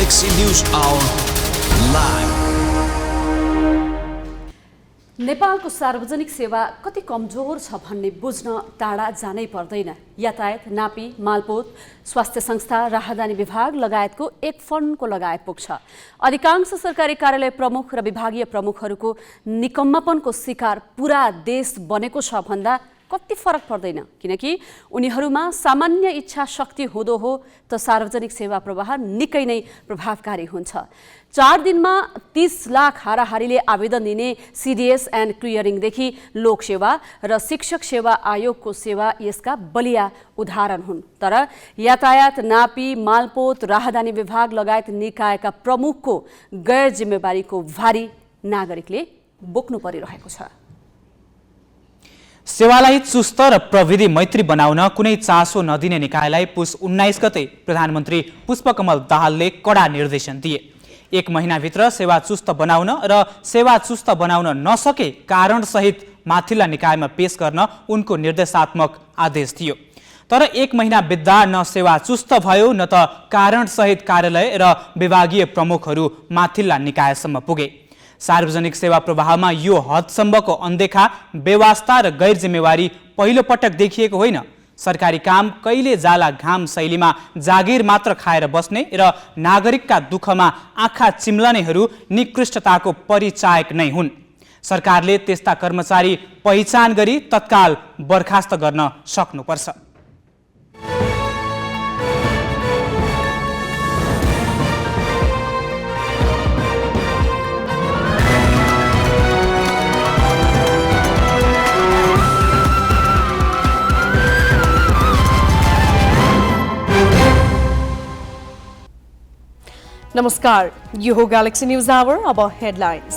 Galaxy News Hour Live। नेपालको सार्वजनिक सेवा कति कमजोर छ भन्ने बुझ्न टाढा जानै पर्दैन। यातायात, नापी, मालपोत, स्वास्थ्य संस्था, राहदानी विभाग लगायतको एक फन्डको लगाए पुग्छ। अधिकांश सरकारी कार्यालय प्रमुख र विभागीय प्रमुखहरूको निकम्मापनको शिकार पूरा देश बनेको छ भन्दा कति फरक पर्दैन, किनकि उनीहरूमा सामान्य इच्छा शक्ति हुँदो हो त सार्वजनिक सेवा प्रवाह निकै नै प्रभावकारी हुन्छ। 4 दिनमा 30 लाख हाराहारीले आवेदन दिने सीडीएस एन्ड क्लियरिङदेखि लोकसेवा र शिक्षक सेवा आयोगको सेवा यसका बलिया उदाहरण हुन्। तर यातायात, नापी, मालपोत, राहदानी विभाग लगायत निकायका प्रमुखको गैर जिम्मेवारीको भारी नागरिकले बोक्नु परिरहेको छ। सेवालाई चुस्त र प्रविधि मैत्री बनाउन कुनै चासो नदिने निकायलाई पुस 19 गते प्रधानमन्त्री पुष्पकमल दाहालले कडा निर्देशन दिए। 1 महिनाभित्र सेवा चुस्त बनाउन र सेवा चुस्त बनाउन नसके कारणसहित माथिल्ला निकायमा पेश गर्न उनको निर्देशात्मक आदेश थियो। तर 1 महिना बित्दा न सेवा चुस्त भयो न त कारणसहित कार्यालय र विभागीय प्रमुखहरू माथिल्ला निकायसम्म पुगे। सार्वजनिक सेवा प्रवाहमा यो हदसम्मको अनदेखा, बेवास्ता र गैर जिम्मेवारी पहिलो पटक देखिएको होइन। सरकारी काम कहिले जाला घाम शैलीमा जागिर मात्र खाएर बस्ने र नागरिकका दुःखमा आँखा चिम्लनेहरू निकृष्टताको परिचायक नै हुन्। सरकारले त्यस्ता कर्मचारी पहिचान गरी तत्काल बर्खास्त गर्न सक्नुपर्छ। नमस्कार, यो हो गैलेक्सी न्यूज आवर। अब हेडलाइन्स।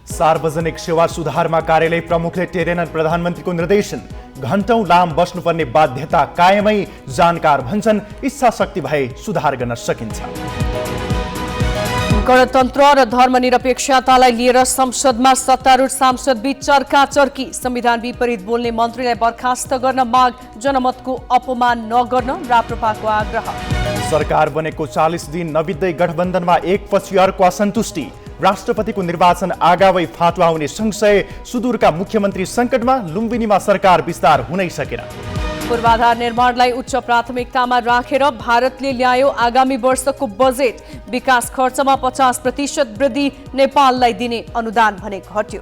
सार्वजनिक सेवा सुधारमा कार्यालय प्रमुखले टेरेनन् प्रधानमन्त्रीको निर्देशन। घण्टौं लाम बस्नुपर्ने बाध्यता कायमै, जानकार भन्छन् इच्छा शक्ति भए सुधार गर्न सकिन्छ। गणतन्त्र र धर्मनिरपेक्षतालाई लिएर संसदमा सत्तारूढ सांसद बीच चर्काचर्की। संविधान विपरीत बोल्ने मन्त्रीलाई बर्खास्त गर्न माग, जनमतको अपमान नगर्न राप्रपाको आग्रह। सरकार बनेको 40 दिन नबित्दै गठबन्धनमा एकपछि अर्को असन्तुष्टि। राष्ट्रपतिको निर्वाचन आगावै फाटुवा हुने संशय। सुदूरका मुख्यमन्त्री सङ्कटमा, लुम्बिनीमा सरकार विस्तार हुनै सकेन। पूर्वाधार निर्माणलाई उच्च प्राथमिकतामा राखेर भारतले ल्यायो आगामी वर्षको बजेट। विकास खर्चमा 50% वृद्धि, नेपाललाई दिने अनुदान भने घट्यो।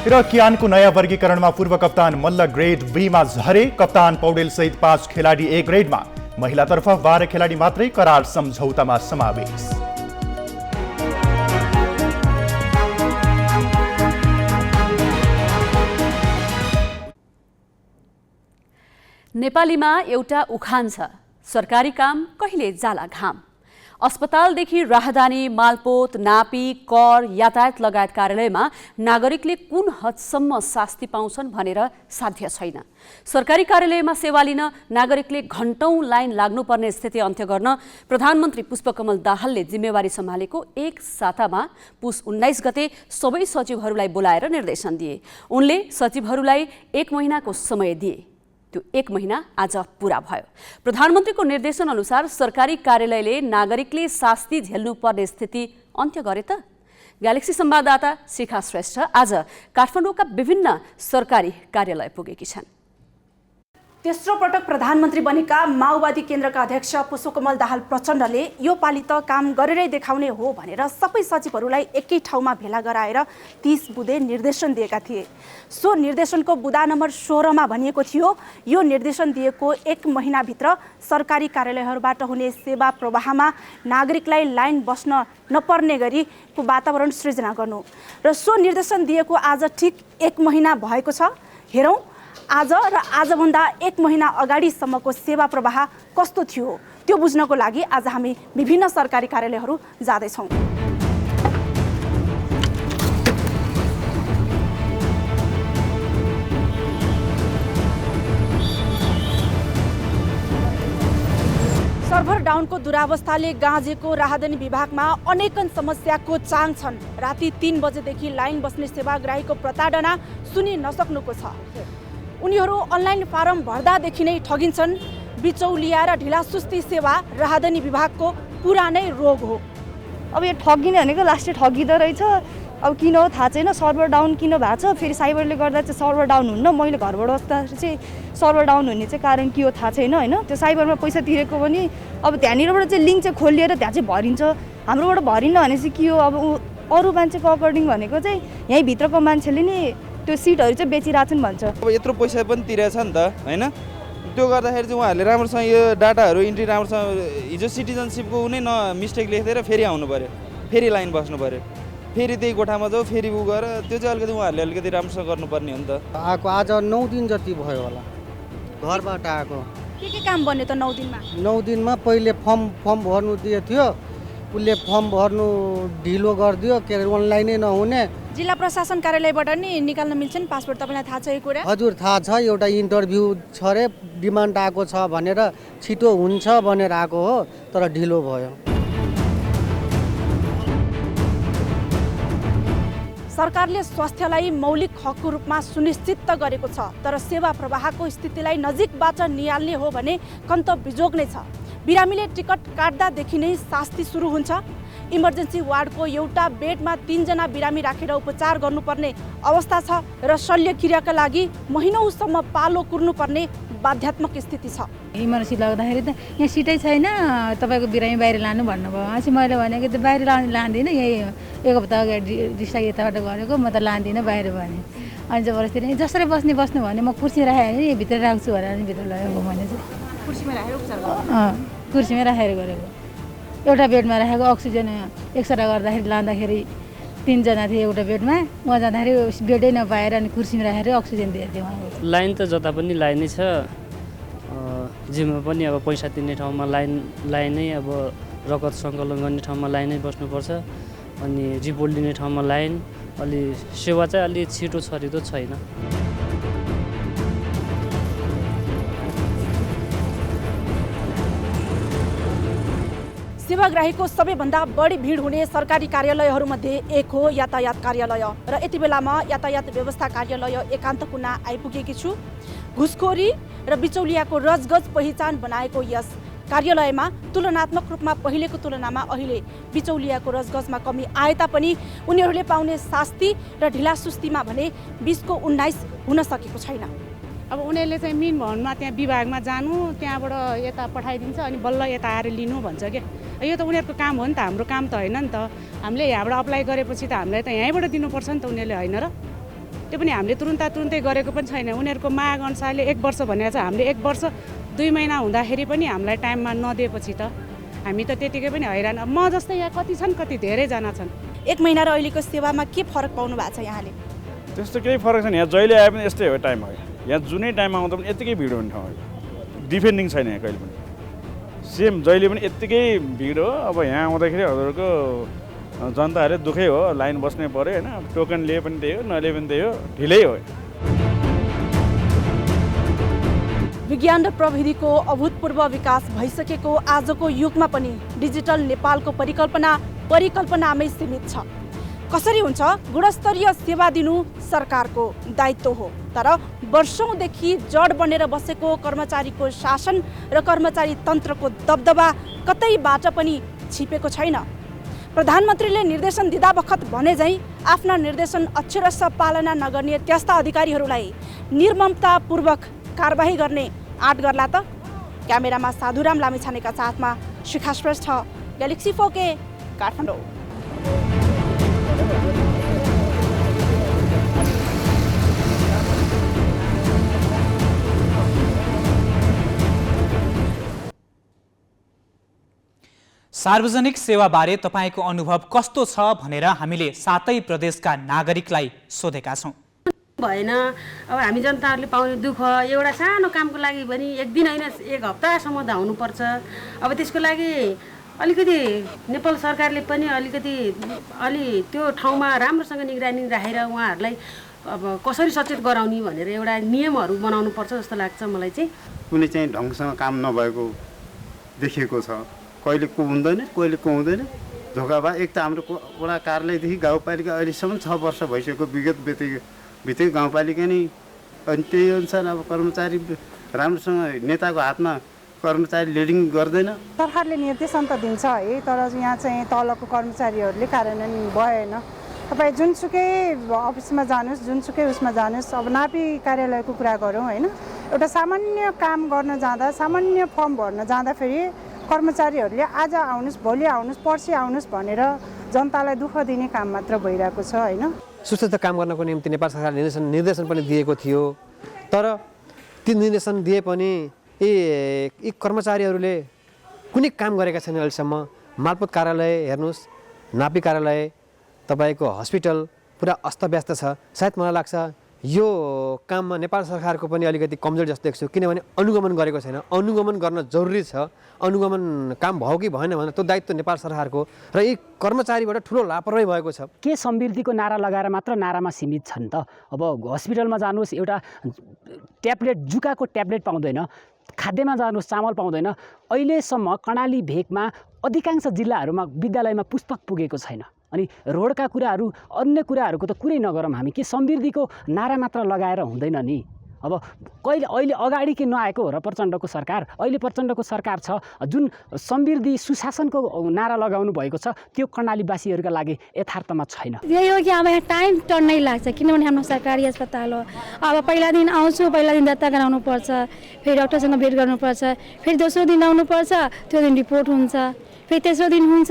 र कियानको नयाँ वर्गीकरणमा पूर्व कप्तान मल्ल ग्रेड बी मा झरे। कप्तान पौडेल सहित 5 खेलाडी ए ग्रेडमा। महिलातर्फ 12 खेलाडी मात्रै करार सम्झौतामा समावेश। नेपालीमा एउटा उखान छ, सरकारी काम कहिले जाला घाम। अस्पतालदेखि राहदानी, मालपोत, नापी, कर, यातायात लगायत कार्यालयमा नागरिकले कुन हदसम्म शास्ति पाउँछन् भनेर साध्य छैन। सरकारी कार्यालयमा सेवा लिन नागरिकले घण्टौं लाइन लाग्नुपर्ने स्थिति अन्त्य गर्न प्रधानमन्त्री पुष्पकमल दाहालले जिम्मेवारी सम्हालेको एक सातामा पुस 19 गते सबै सचिवहरूलाई बोलाएर निर्देशन दिए। उनले सचिवहरूलाई 1 महिनाको समय दिए। त्यो 1 महिना आज पूरा भयो। प्रधानमन्त्रीको निर्देशन अनुसार सरकारी कार्यालयले नागरिकले शास्ति झेल्नु पर्ने स्थिति अन्त्य गरे त। ग्यालेक्सी संवाददाता शिखा श्रेष्ठ आज काठमाडौँका विभिन्न सरकारी कार्यालय पुगेकी छन्। तेस्रो पटक प्रधानमन्त्री बनेका माओवादी केन्द्रका अध्यक्ष पुष्पकमल दाहाल प्रचण्डले यो पालि त काम गरेरै देखाउने हो भनेर सबै सचिवहरूलाई एकै ठाउँमा भेला गराएर 30 बुँदे निर्देशन दिएका थिए। सो निर्देशनको बुँदा नम्बर 16 मा भनिएको थियो, यो निर्देशन दिएको 1 महिनाभित्र सरकारी कार्यालयहरूबाट हुने सेवा प्रवाहमा नागरिकलाई लाइन बस्न नपर्ने गरीको वातावरण सृजना गर्नु। र सो निर्देशन दिएको आज ठिक 1 महिना भएको छ। हेरौँ आज र आजभन्दा 1 महिना अगाडिसम्मको सेवा प्रवाह कस्तो थियो त्यो बुझ्नको लागि आज हामी विभिन्न सरकारी कार्यालयहरू जाँदैछौँ। सर्भर सर्भर डाउनको दुरावस्थाले गाँजेको राहदानी विभागमा अनेकन समस्याको चाङ छन्। राति 3 बजेदेखि लाइन बस्ने सेवाग्राहीको प्रताडना सुनि नसक्नुको छ। उनीहरू अनलाइन फारम भर्दादेखि नै ठगिन्छन्। बिचौलिया र ढिलासुस्ती सेवा राहदानी विभागको पुरानै रोग हो। अब यो ठगिने भनेको लास्टै ठगिँदो रहेछ। अब किन हो थाहा छैन, सर्भर डाउन किन भएको छ, फेरि साइबरले गर्दा चाहिँ सर्भर डाउन हुन्न। मैले घरबाट बस्दाखेरि चाहिँ सर्भर डाउन हुने चाहिँ कारण के हो थाहा छैन होइन। त्यो साइबरमा पैसा तिरेको पनि अब त्यहाँनिरबाट चाहिँ लिङ्क चाहिँ खोलिएर त्यहाँ चाहिँ भरिन्छ। हाम्रोबाट भरिन्न भने चाहिँ के हो, अब अरू मान्छेको अकर्डिङ भनेको चाहिँ यहीँभित्रको मान्छेले नि त्यो सिटहरू चाहिँ बेचिरहेछन् भन्छ। अब यत्रो पैसा पनि तिरेछ नि त होइन। त्यो गर्दाखेरि चाहिँ उहाँहरूले राम्रोसँग यो डाटाहरू इन्ट्री राम्रोसँग हिजो सिटिजनसिपको कुनै मिस्टेक लेखिदिएर फेरि आउनु पऱ्यो, फेरि लाइन बस्नु पऱ्यो, फेरि त्यही कोठामा जाऊ, फेरि उ गर। त्यो चाहिँ अलिकति उहाँहरूले अलिकति राम्रोसँग गर्नुपर्ने हो नि त। आएको आज 9 दिन जति भयो होला घरबाट आएको। के काम बन्यो त 9 दिनमा? 9 दिनमा पहिले फर्म भर्नु दिएको थियो, उसले फर्म भर्नु ढिलो गरिदियो, के अरे अनलाइनै नहुने। जिल्ला प्रशासन कार्यालयबाट नि निकाल्न मिल्छ नि पासपोर्ट, तपाईँलाई थाहा छ यो कुरा? हजुर थाहा छ, एउटा इन्टरभ्यू छ रे, डिमान्ड आएको छ भनेर छिटो हुन्छ भनेर आएको हो, तर ढिलो भयो। सरकारले स्वास्थ्यलाई मौलिक हकको रूपमा सुनिश्चित त गरेको छ, तर सेवा प्रवाहको स्थितिलाई नजिकबाट निहाल्ने हो भने कन्त बिजोग नै छ। बिरामीले टिकट काट्दादेखि नै शास्ति सुरु हुन्छ। इमर्जेन्सी वार्डको एउटा बेडमा 3 जना बिरामी राखेर उपचार गर्नुपर्ने अवस्था छ र शल्यक्रियाका लागि महिनौसम्म पालो कुर्नुपर्ने बाध्यात्मक स्थिति छ। इमर्जेन्सी लाग्दाखेरि त यहाँ सिटै छैन, तपाईँको बिरामी बाहिर लानु भन्नुभयो। चाहिँ मैले भनेको त बाहिर लाँदिनँ, यही एक हप्ता अगाडि डिस्ट्रिक्ट यताबाट गरेको, म त लाँदिनँ बाहिर भने। अनि जबरजस्ती जसरी बस्नु भने म कुर्सी राखेर नि भित्र राख्छु भनेर भित्र लगेको मैले चाहिँ। कुर्सीमा राखेर उपचार कुर्सीमै राखेर गरेको। एउटा बेडमा राखेको, अक्सिजन एक्सरे गर्दाखेरि लाँदाखेरि 3 जना थिए एउटा बेडमा, उहाँ जाँदाखेरि बेडै नपाएर अनि कुर्सीमा राखेर अक्सिजन दिएको थियो उहाँको। लाइन त जता पनि लाइनै छ, जिममा पनि अब पैसा तिर्ने ठाउँमा लाइनै, अब रगत सङ्कलन गर्ने ठाउँमा लाइनै बस्नुपर्छ, अनि रिपोर्ट लिने ठाउँमा लाइन। अलि सेवा चाहिँ अलि छिटो छरिदो छैन। सेवाग्राहीको सबैभन्दा बढी भिड हुने सरकारी कार्यालयहरूमध्ये एक हो यातायात कार्यालय र यति बेलामा यातायात व्यवस्था कार्यालय एकान्त कुना आइपुगेकी छु। घुसखोरी र बिचौलियाको रजगज पहिचान बनाएको यस कार्यालयमा तुलनात्मक रूपमा पहिलेको तुलनामा अहिले बिचौलियाको रजगजमा कमी आए तापनि उनीहरूले पाउने शास्ति र ढिलासुस्तीमा भने 20को 19 हुन सकेको छैन। अब उनीहरूले चाहिँ मेन भवनमा त्यहाँ विभागमा जानु, त्यहाँबाट यता पठाइदिन्छ, अनि बल्ल यता आएर लिनु भन्छ क्या। यो त उनीहरूको काम हो नि त, हाम्रो काम त होइन नि त। हामीले यहाँबाट अप्लाई गरेपछि त हामीलाई त यहीँबाट दिनुपर्छ नि त उनीहरूले, होइन र? त्यो पनि हामीले तुरुन्तै गरेको पनि छैन। उनीहरूको माग अनुसारले 1 वर्ष भनेको छ, हामीले 1 वर्ष 2 महिना हुँदाखेरि पनि हामीलाई टाइममा नदिएपछि त हामी त त्यतिकै पनि हैरान। म जस्तै यहाँ कति छन्, कति धेरैजना छन्। 1 महिना र अहिलेको सेवामा के फरक पाउनु भएको छ यहाँले? त्यस्तो केही फरक छैन। यहाँ जहिले आए पनि यस्तै हो टाइम हो। यहाँ जुनै टाइममा आउँदा पनि यत्तिकै भिड हुने ठाउँ हो। डिफेन्डिङ छैन यहाँ कहिले पनि, सेम जहिले पनि यत्तिकै भिड हो। अब यहाँ आउँदाखेरि हजुरको जनताहरूले दुःखै हो, लाइन बस्नै पऱ्यो होइन। टोकन लिए पनि त्यही हो, नलिए पनि त्यही हो, ढिलै हो। विज्ञान र प्रविधिको अभूतपूर्व विकास भइसकेको आजको युगमा पनि डिजिटल नेपालको परिकल्पनामै सीमित छ। कसरी हुन्छ? गुणस्तरीय सेवा दिनु सरकारको दायित्व हो, तर वर्षौंदेखि जड बनेर बसेको कर्मचारीको शासन र कर्मचारी तन्त्रको दबदबा कतैबाट पनि छिपेको छैन। प्रधानमन्त्रीले निर्देशन दिँदा बखत भने झैँ आफ्ना निर्देशन अक्षरशः पालना नगर्ने त्यस्ता अधिकारीहरूलाई निर्ममतापूर्वक कारबाही गर्ने आँट गर्ला त? क्यामेरामा साधुराम लामिछानेका साथमा शिखा श्रेष्ठ, ग्यालेक्सी 4K, काठमाडौँ। सार्वजनिक सेवाबारे तपाईँको अनुभव कस्तो छ भनेर हामीले 7 प्रदेशका नागरिकलाई सोधेका छौँ। भएन, अब हामी जनताहरूले पाउने दुःख, एउटा सानो कामको लागि पनि 1 दिन होइन 1 हप्तासम्म धाउनुपर्छ। अब त्यसको लागि अलिकति नेपाल सरकारले पनि अलि त्यो ठाउँमा राम्रोसँग निगरानी राखेर उहाँहरूलाई अब कसरी सचेत गराउने भनेर एउटा नियमहरू बनाउनु पर्छ जस्तो लाग्छ मलाई चाहिँ। कुनै चाहिँ ढङ्गसँग काम नभएको देखिएको छ। कहिले को हुँदैन कहिले को हुँदैन धोका भए। एक त हाम्रो वडा कार्यालयदेखि गाउँपालिका अहिलेसम्म 6 वर्ष भइसक्यो विगत बितेको गाउँपालिका नै। अनि त्यही अनुसार अब कर्मचारी राम्रोसँग नेताको हातमा कर्मचारी लिडिङ गर्दैन। सरकारले निर्देशन त दिन्छ है, तर यहाँ चाहिँ तलको कर्मचारीहरूले कार्यान्वयन भएन। तपाईँ जुनसुकै अफिसमा जानुहोस्, जुनसुकै उसमा जानुहोस्, अब नापी कार्यालयको कुरा गरौँ होइन, एउटा सामान्य काम गर्न जाँदा, सामान्य फर्म भर्न जाँदाखेरि कर्मचारीहरूले आज आउनुहोस्, भोलि आउनुहोस्, पर्सि आउनुहोस् भनेर जनतालाई दुःख दिने काम मात्र भइरहेको छ होइन। सुस्त काम गर्नको निम्ति नेपाल सरकारले निर्देशन पनि दिएको थियो, तर ती निर्देशन दिए पनि यी कर्मचारीहरूले कुनै काम गरेका छैनन् अहिलेसम्म। मालपोत कार्यालय हेर्नुहोस्, नापी कार्यालय, तपाईँको हस्पिटल पुरा अस्तव्यस्त छ। सायद मलाई लाग्छ यो काममा नेपाल सरकारको पनि अलिकति कमजोर जस्तो देख्छु, किनभने अनुगमन गरेको छैन। अनुगमन गर्न जरुरी छ, अनुगमन काम भयो कि भएन भने त्यो दायित्व नेपाल सरकारको, र यी कर्मचारीबाट ठुलो लापरवाही भएको छ। के समृद्धिको नारा लगाएर मात्र नारामा सीमित छन् त? अब हस्पिटलमा जानुहोस्, एउटा ट्याब्लेट, जुकाको ट्याब्लेट पाउँदैन, खाद्यमा जानुहोस् चामल पाउँदैन। अहिलेसम्म कर्णाली भेगमा अधिकांश जिल्लाहरूमा विद्यालयमा पुस्तक पुगेको छैन। अनि रोडका कुराहरू, अन्य कुराहरूको त कुरै नगरौँ हामी, के समृद्धिको नारा मात्र लगाएर हुँदैन नि? अब अहिले अगाडि के नआएको हो र प्रचण्डको सरकार? अहिले प्रचण्डको सरकार छ, जुन समृद्धि सुशासनको नारा लगाउनु भएको छ त्यो कर्णालीवासीहरूका लागि यथार्थमा छैन। यही हो कि अब यहाँ टाइम टर्नै लाग्छ, किनभने हाम्रो सरकारी अस्पताल हो। अब पहिला दिन आउँछु, पहिला दिन दर्ता गराउनु पर्छ, फेरि डक्टरसँग भेट गर्नुपर्छ, फेरि दोस्रो दिन आउनुपर्छ, त्यो दिन रिपोर्ट हुन्छ, फेरि तेस्रो दिन हुन्छ,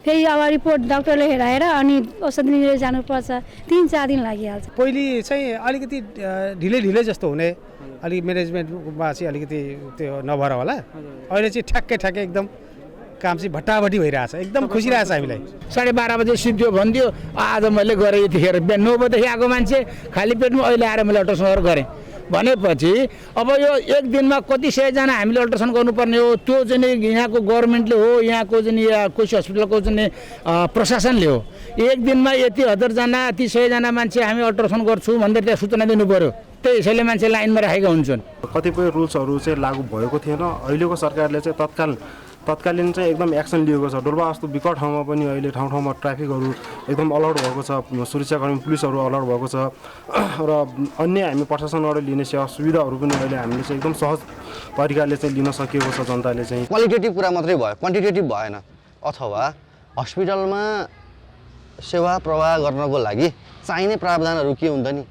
फेरि अब रिपोर्ट डक्टरले हेराएर अनि औषधि लिएर जानुपर्छ, 3-4 दिन लागिहाल्छ। पहिले चाहिँ अलिकति ढिलै जस्तो हुने, अलिक म्यानेजमेन्टमा चाहिँ अलिकति त्यो नभएर होला। अहिले चाहिँ ठ्याक्कै एकदम काम चाहिँ भट्टाभट्टी भइरहेछ, एकदम खुसी रहेछ हामीलाई। 12:30 बजे सिद्धियो भनिदियो, आज मैले गरेँ यतिखेर। बिहान 9 बजेदेखि आएको मान्छे खाली पेटमा अहिले आएर मैले अल्ट्रासाउन्ड गरेँ भनेपछि अब यो एक दिनमा कति सयजना हामीले अल्ट्रासाउन्ड गर्नुपर्ने हो? त्यो चाहिँ यहाँको गभर्मेन्टले हो, यहाँको चाहिँ कोशी हस्पिटलको चाहिँ प्रशासनले हो। एक दिनमा यति 1000जना, यति 100जना मान्छे हामी अल्ट्रासाउन्ड गर्छौँ भनेर त्यहाँ सूचना दिनु पऱ्यो। त्यही हिसाबले मान्छे लाइनमा राखेका हुन्छन्। कतिपय रुल्सहरू चाहिँ लागू भएको थिएन। अहिलेको सरकारले चाहिँ तत्कालीन चाहिँ एकदम एक्सन लिएको छ। डोल्पा जस्तो विकट ठाउँमा पनि अहिले ठाउँ ट्राफिकहरू एकदम अलर्ट भएको छ, सुरक्षाकर्मी पुलिसहरू अलर्ट भएको छ, र अन्य हामी प्रशासनबाट लिने सेवा सुविधाहरू पनि अहिले हामीले चाहिँ एकदम सहज तरिकाले चाहिँ लिन सकिएको छ। जनताले चाहिँ क्वालिटेटिभ कुरा मात्रै भयो, क्वान्टिटेटिभ भएन। अथवा हस्पिटलमा सेवा प्रवाह गर्नको लागि चाहिने प्रावधानहरू के हुन्छ नि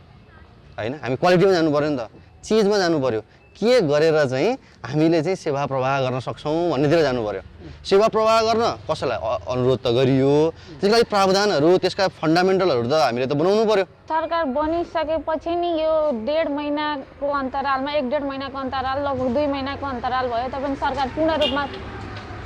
होइन, हामी क्वालिटीमा जानु पऱ्यो नि त, चिजमा जानु पऱ्यो। के गरेर चाहिँ हामीले चाहिँ सेवा प्रवाह गर्न सक्छौँ भन्नेतिर जानु पर्यो। सेवा प्रवाह गर्न कसैलाई अनुरोध त गरियो, त्यसको लागि प्रावधानहरू, त्यसका फन्डामेन्टलहरू त हामीले त बनाउनु पर्यो। सरकार बनिसकेपछि नि यो 1.5 महिनाको अन्तरालमा, 1.5 महिनाको अन्तराल, लगभग 2 महिनाको अन्तराल भयो, तपाईँ सरकार पूर्ण रूपमा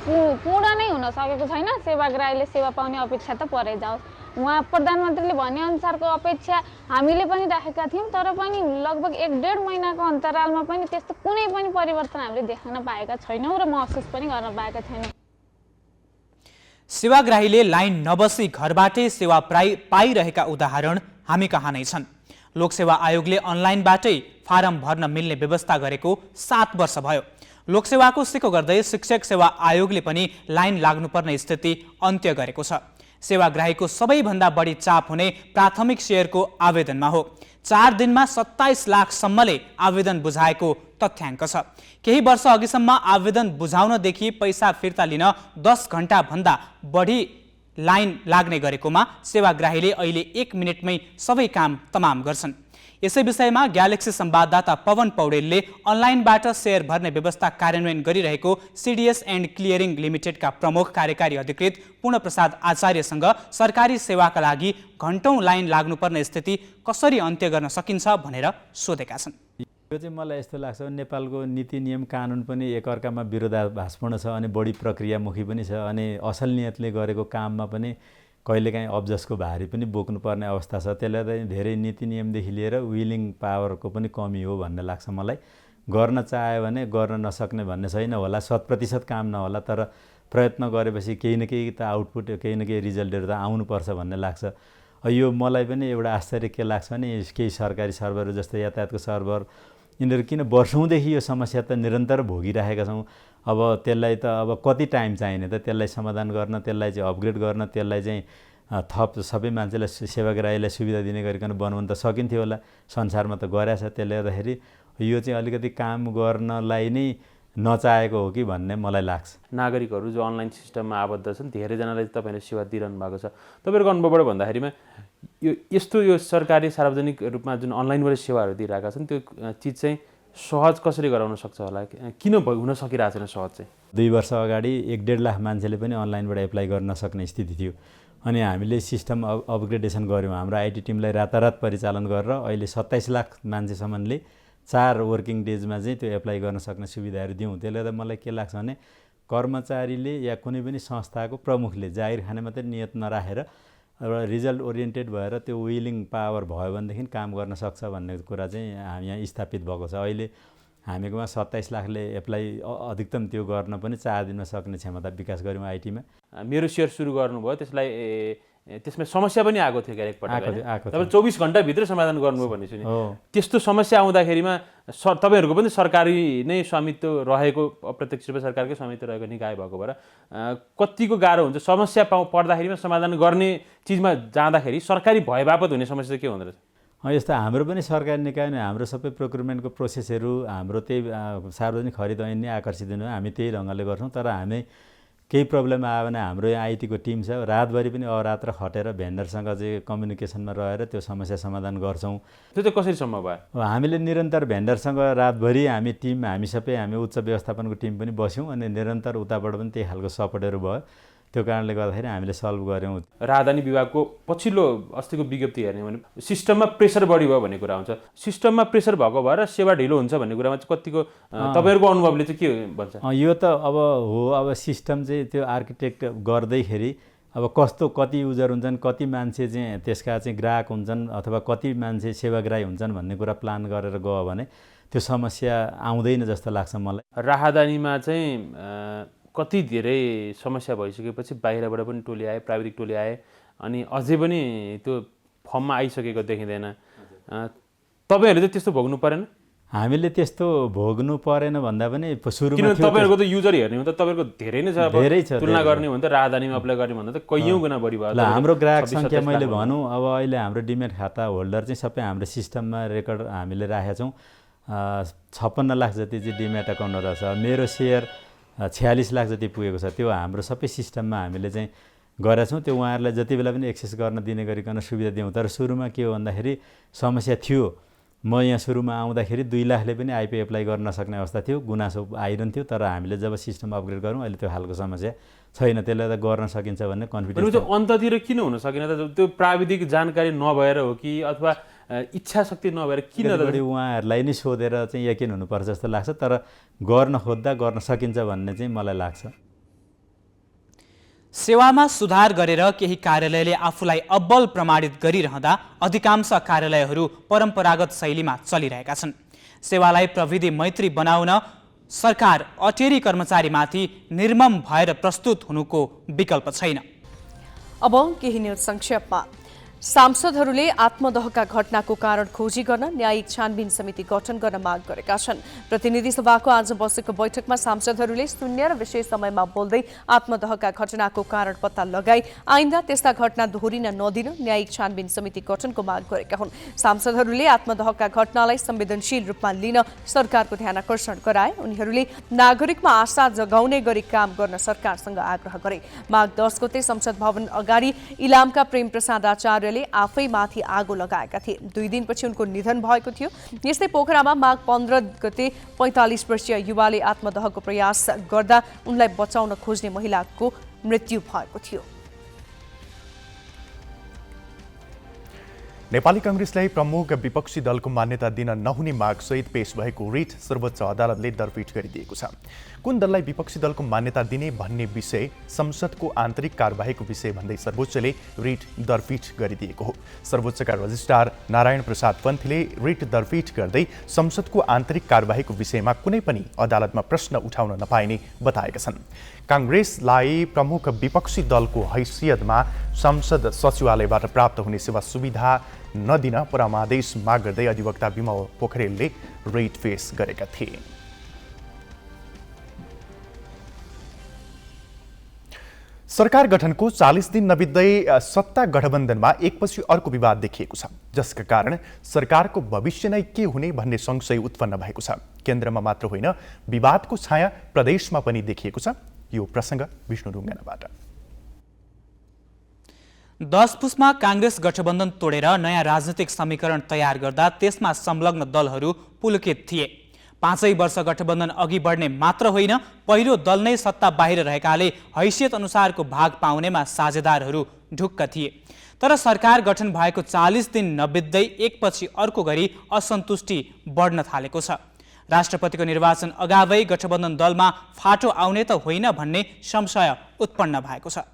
पूर्ण नै हुन सकेको छैन। सेवाग्राहीले सेवा पाउने अपेक्षा त परै जाओस्। उहाँ प्रधानमन्त्रीले भनेअनुसारको अपेक्षा हामीले पनि राखेका थियौँ, तर पनि लगभग 1.5 महिनाको अन्तरालमा पनि त्यस्तो कुनै पनि परिवर्तन हामीले देख्न पाएका छैनौँ र महसुस पनि गर्न पाएका छैनौँ। सेवाग्राहीले लाइन नबसी घरबाटै सेवा पाइरहेका उदाहरण हामी कहाँ नै छन्। लोकसेवा आयोगले अनलाइनबाटै फारम भर्न मिल्ने व्यवस्था गरेको 7 वर्ष भयो। लोकसेवाको सिको गर्दै शिक्षक सेवा आयोगले पनि लाइन लाग्नुपर्ने स्थिति अन्त्य गरेको छ। सेवाग्राहीको सबैभन्दा बढी चाप हुने प्राथमिक सेयरको आवेदनमा हो। 4 दिनमा 27 लाखसम्मले आवेदन बुझाएको तथ्याङ्क छ। केही वर्ष अघिसम्म आवेदन बुझाउनदेखि पैसा फिर्ता लिन 10 घण्टाभन्दा बढी लाइन लाग्ने गरेकोमा सेवाग्राहीले अहिले 1 मिनेटमै सबै काम तमाम गर्छन्। यसै विषयमा ग्यालेक्सी संवाददाता पवन पौडेलले अनलाइनबाट सेयर भर्ने व्यवस्था कार्यान्वयन गरिरहेको सिडिएस एन्ड क्लियरिङ लिमिटेडका प्रमुख कार्यकारी अधिकृत पूर्णप्रसाद आचार्यसँग सरकारी सेवाका लागि घण्टौं लाइन लाग्नुपर्ने स्थिति कसरी अन्त्य गर्न सकिन्छ भनेर सोधेका छन्। यो चाहिँ मलाई यस्तो लाग्छ, नेपालको नीति नियम कानुन पनि एकअर्कामा विरोधाभासपूर्ण छ अनि बढी प्रक्रियामुखी पनि छ, अनि असल नियतले गरेको काममा पनि कहिलेकाहीँ अब्जसको भारी पनि बोक्नुपर्ने अवस्था छ। त्यसले चाहिँ धेरै नीति नियमदेखि लिएर विलिङ पावरको पनि कमी हो भन्ने लाग्छ मलाई। गर्न चाह्यो भने गर्न नसक्ने भन्ने छैन होला, 100% काम नहोला, तर प्रयत्न गरेपछि केही न केही त आउटपुट, केही न केही रिजल्टहरू त आउनुपर्छ भन्ने लाग्छ। यो मलाई पनि एउटा आश्चर्य के लाग्छ भने केही सरकारी सर्भर जस्तै यातायातको सर्भर यिनीहरू किन वर्षौँदेखि यो समस्या त निरन्तर भोगिरहेका छौँ। अब त्यसलाई त अब कति टाइम चाहिने त त्यसलाई समाधान गर्न, त्यसलाई चाहिँ अपग्रेड गर्न, त्यसलाई चाहिँ थप सबै मान्छेलाई सेवाग्राहीलाई सुविधा दिने गरिकन बनाउनु त सकिन्थ्यो होला। संसारमा त गरेछ। त्यसले गर्दाखेरि यो चाहिँ अलिकति काम गर्नलाई नै नचाहेको हो कि भन्ने मलाई लाग्छ। नागरिकहरू जो अनलाइन सिस्टममा आबद्ध छन् धेरैजनालाई तपाईँले सेवा दिइरहनु भएको छ। तपाईँहरूको अनुभवबाट भन्दाखेरिमा यो सरकारी सार्वजनिक रूपमा जुन अनलाइनबाट सेवाहरू दिइरहेका छन् त्यो चिज चाहिँ सहज कसरी गराउन सक्छ होला? किन हुन सकिरहेको छैन सहज चाहिँ? 2 वर्ष अगाडि 1.5 लाख मान्छेले पनि अनलाइनबाट एप्लाई गर्न सक्ने स्थिति थियो। अनि हामीले सिस्टम अपग्रेडेसन गऱ्यौँ। हाम्रो आइटी टिमलाई रातारात परिचालन गरेर अहिले 27 लाख मान्छेसम्मले 4 वर्किङ डेजमा चाहिँ त्यो एप्लाई गर्न सक्ने सुविधाहरू दिउँ। त्यसले गर्दा मलाई के लाग्छ भने कर्मचारीले या कुनै पनि संस्थाको प्रमुखले जाहिर खाने मात्रै नियत नराखेर एउटा रिजल्ट ओरिएन्टेड भएर त्यो विलिङ पावर भयो भनेदेखि काम गर्न सक्छ भन्ने कुरा चाहिँ यहाँ स्थापित भएको छ। अहिले हामीकोमा 27 लाखले एप्लाई अधिकतम त्यो गर्न पनि 4 दिनमा सक्ने क्षमता विकास गऱ्यौँ आइटीमा। मेरो सेयर सुरु गर्नुभयो, त्यसमा समस्या पनि आएको थियो आएको तपाईँ 24 घण्टाभित्र समाधान गर्नुभयो भन्ने सुने। त्यस्तो समस्या आउँदाखेरिमा तपाईँहरूको पनि सरकारी नै स्वामित्व रहेको, अप्रत्यक्ष रूपमा सरकारकै स्वामित्व रहेको निकाय भएको भएर कतिको गाह्रो हुन्छ समस्या पर्दाखेरिमा समाधान गर्ने चिजमा जाँदाखेरि सरकारी भए बापत हुने समस्या के हुँदो रहेछ? यस्तो हाम्रो पनि सरकारी निकाय नै हाम्रो सबै प्रोक्युरमेन्टको प्रोसेसहरू हाम्रो त्यही सार्वजनिक खरिद ऐन नै आकर्षित हुनु हामी त्यही ढङ्गले गर्छौँ। तर हामी केही प्रब्लम आयो भने हाम्रो यहाँ आइटीको टिम छ, रातभरि पनि अरात्र खटेर भेन्डरसँग चाहिँ कम्युनिकेसनमा रहेर त्यो समस्या समाधान गर्छौँ। त्यो चाहिँ कसरी सम्भव भयो? हामीले निरन्तर भेन्डरसँग रातभरि हामी उच्च व्यवस्थापनको टिम पनि बस्यौँ अनि निरन्तर उताबाट पनि त्यही खालको सपोर्टहरू भयो। त्यो कारणले गर्दाखेरि हामीले सल्भ गऱ्यौँ। राजधानी विभागको पछिल्लो अस्तिको विज्ञप्ति हेर्ने भने सिस्टममा प्रेसर बढी भयो भन्ने कुरा हुन्छ। सिस्टममा प्रेसर भएको भएर सेवा ढिलो हुन्छ भन्ने कुरामा चाहिँ कतिको तपाईँहरूको अनुभवले चाहिँ के भन्छ? यो त अब सिस्टम चाहिँ त्यो आर्किटेक्ट गर्दैखेरि अब कति युजर हुन्छन्, कति मान्छे चाहिँ त्यसका चाहिँ ग्राहक हुन्छन् अथवा कति मान्छे सेवाग्राही हुन्छन् भन्ने कुरा प्लान गरेर गयो भने त्यो समस्या आउँदैन जस्तो लाग्छ मलाई। राजधानीमा चाहिँ कति धेरै समस्या भइसकेपछि बाहिरबाट पनि टोली आए, प्राविधिक टोली आए अनि अझै पनि त्यो फर्ममा आइसकेको देखिँदैन। तपाईँहरूले चाहिँ त्यस्तो भोग्नु परेन? हामीले त्यस्तो भोग्नु परेन भन्दा पनि सुरुमा किन तपाईँहरूको त युजर हेर्ने हो त तपाईँहरूको धेरै नै छ। धेरै छ। तुलना गर्ने हो भने त राजधानीमा अप्लाई गर्ने भन्दा त कैयौँ गुणा बढी भयो। हाम्रो ग्राहक सङ्ख्या मैले भनौँ अब अहिले हाम्रो डिमेट खाता होल्डर चाहिँ सबै हाम्रो सिस्टममा रेकर्ड हामीले राखेका छौँ। 56 लाख जति चाहिँ डिमेट एकाउन्टहरू छ। मेरो सेयर 46 लाख जति पुगेको छ। त्यो हाम्रो सबै सिस्टममा हामीले चाहिँ गरेका छौँ। त्यो उहाँहरूलाई जति बेला पनि एक्सेस गर्न दिने गरिकन सुविधा दिउँ। तर सुरुमा के हो भन्दाखेरि समस्या थियो। म यहाँ सुरुमा आउँदाखेरि 2 लाखले पनि आइपी एप्लाई गर्न नसक्ने अवस्था थियो, गुनासो आइरहन्थ्यो। तर हामीले जब सिस्टम अपग्रेड गऱ्यौँ अहिले त्यो खालको समस्या छैन। त्यसले त गर्न सकिन्छ भन्ने कन्फिडेन्स। अन्ततिर किन हुन सकेन त? त्यो प्राविधिक जानकारी नभएर हो कि अथवा इच्छा शक्ति नभएर किन? उहाँहरूलाई नै सोधेर चाहिँ यकिन हुनुपर्छ जस्तो लाग्छ। तर गर्न खोज्दा गर्न सकिन्छ भन्ने चाहिँ मलाई लाग्छ। सेवामा सुधार गरेर केही कार्यालयले आफूलाई अब्बल प्रमाणित गरिरहँदा अधिकांश कार्यालयहरू परम्परागत शैलीमा चलिरहेका छन्। सेवालाई प्रविधि मैत्री बनाउन सरकार अटेरी कर्मचारीमाथि निर्मम भएर प्रस्तुत हुनुको विकल्प छैन। अब केही न्यूज संक्षेपमा। सांसदहरूले आत्मदहका घटनाको कारण खोजी गर्न न्यायिक छानबिन समिति गठन गर्न माग गरेका छन्। प्रतिनिधि सभाको आज बसेको बैठकमा सांसदहरूले शून्य र विशेष समयमा बोल्दै आत्मदहका घटनाको कारण पत्ता लगाई आइन्दा त्यस्ता घटना दोहोरिन नदिन न्यायिक छानबिन समिति गठनको माग गरेका हुन्। सांसदहरूले आत्मदहका घटनालाई संवेदनशील रूपमा लिन सरकारको ध्यान आकर्षण गराए। उनीहरूले नागरिकमा आशा जगाउने गरी काम गर्न सरकारसँग आग्रह गरे। माघ 10 गते संसद भवन अगाडि इलामका प्रेम प्रसाद आचार्यले आफैमाथि आगो लगाएका थिए। 2 दिनपछि उनको निधन भएको थियो। यस्तै पोखरामा माघ 15 गते 45 वर्षीय युवाले आत्मदहको प्रयास गर्दा उनलाई बचाउन खोज्ने महिलाको मृत्यु भएको थियो। नेपाली कांग्रेसलाई प्रमुख विपक्षी दलको मान्यता दिन नहुने मागसहित पेश भएको रिट सर्वोच्च अदालतले दरपीट गरिदिएको छ। कुन दललाई विपक्षी दलको मान्यता दिने भन्ने विषय संसदको आन्तरिक कार्यवाहीको विषय भन्दै सर्वोच्चले रिट दरपीट गरिदिएको हो। सर्वोच्चका रजिस्ट्रार नारायण प्रसाद पन्थीले रिट दरपीट गर्दै संसदको आन्तरिक कार्यवाहीको विषयमा कुनै पनि अदालतमा प्रश्न उठाउन नपाइने बताएका छन्। काङ्ग्रेसलाई प्रमुख विपक्षी दलको हैसियतमा संसद सचिवालयबाट प्राप्त हुने सेवा सुविधा नदिन परमादेश माग गर्दै अधिवक्ता विमल पोखरेलले रेट फेस गरेका थिए। सरकार गठनको 40 दिन नबित्दै सत्ता गठबन्धनमा एकपछि अर्को विवाद देखिएको छ, जसका कारण सरकारको भविष्य नै के हुने भन्ने संशय उत्पन्न भएको छ। केन्द्रमा मात्र होइन, विवादको छाया प्रदेशमा पनि देखिएको छ। यो प्रसङ्ग विष्णु ढुङ्गानाबाट। 10 पुसमा काङ्ग्रेस गठबन्धन तोडेर नयाँ राजनीतिक समीकरण तयार गर्दा त्यसमा संलग्न दलहरू पुलकित थिए। 5 वर्ष गठबन्धन अघि बढ्ने मात्र होइन, पहिलो दल नै सत्ता बाहिर रहेकाले हैसियत अनुसारको भाग पाउनेमा साझेदारहरू ढुक्क थिए। तर सरकार गठन भएको 40 दिन नबित्दै एकपछि अर्को गरी असन्तुष्टि बढ्न थालेको छ। राष्ट्रपतिको निर्वाचन अगावै गठबन्धन दलमा फाटो आउने त होइन भन्ने संशय उत्पन्न भएको छ।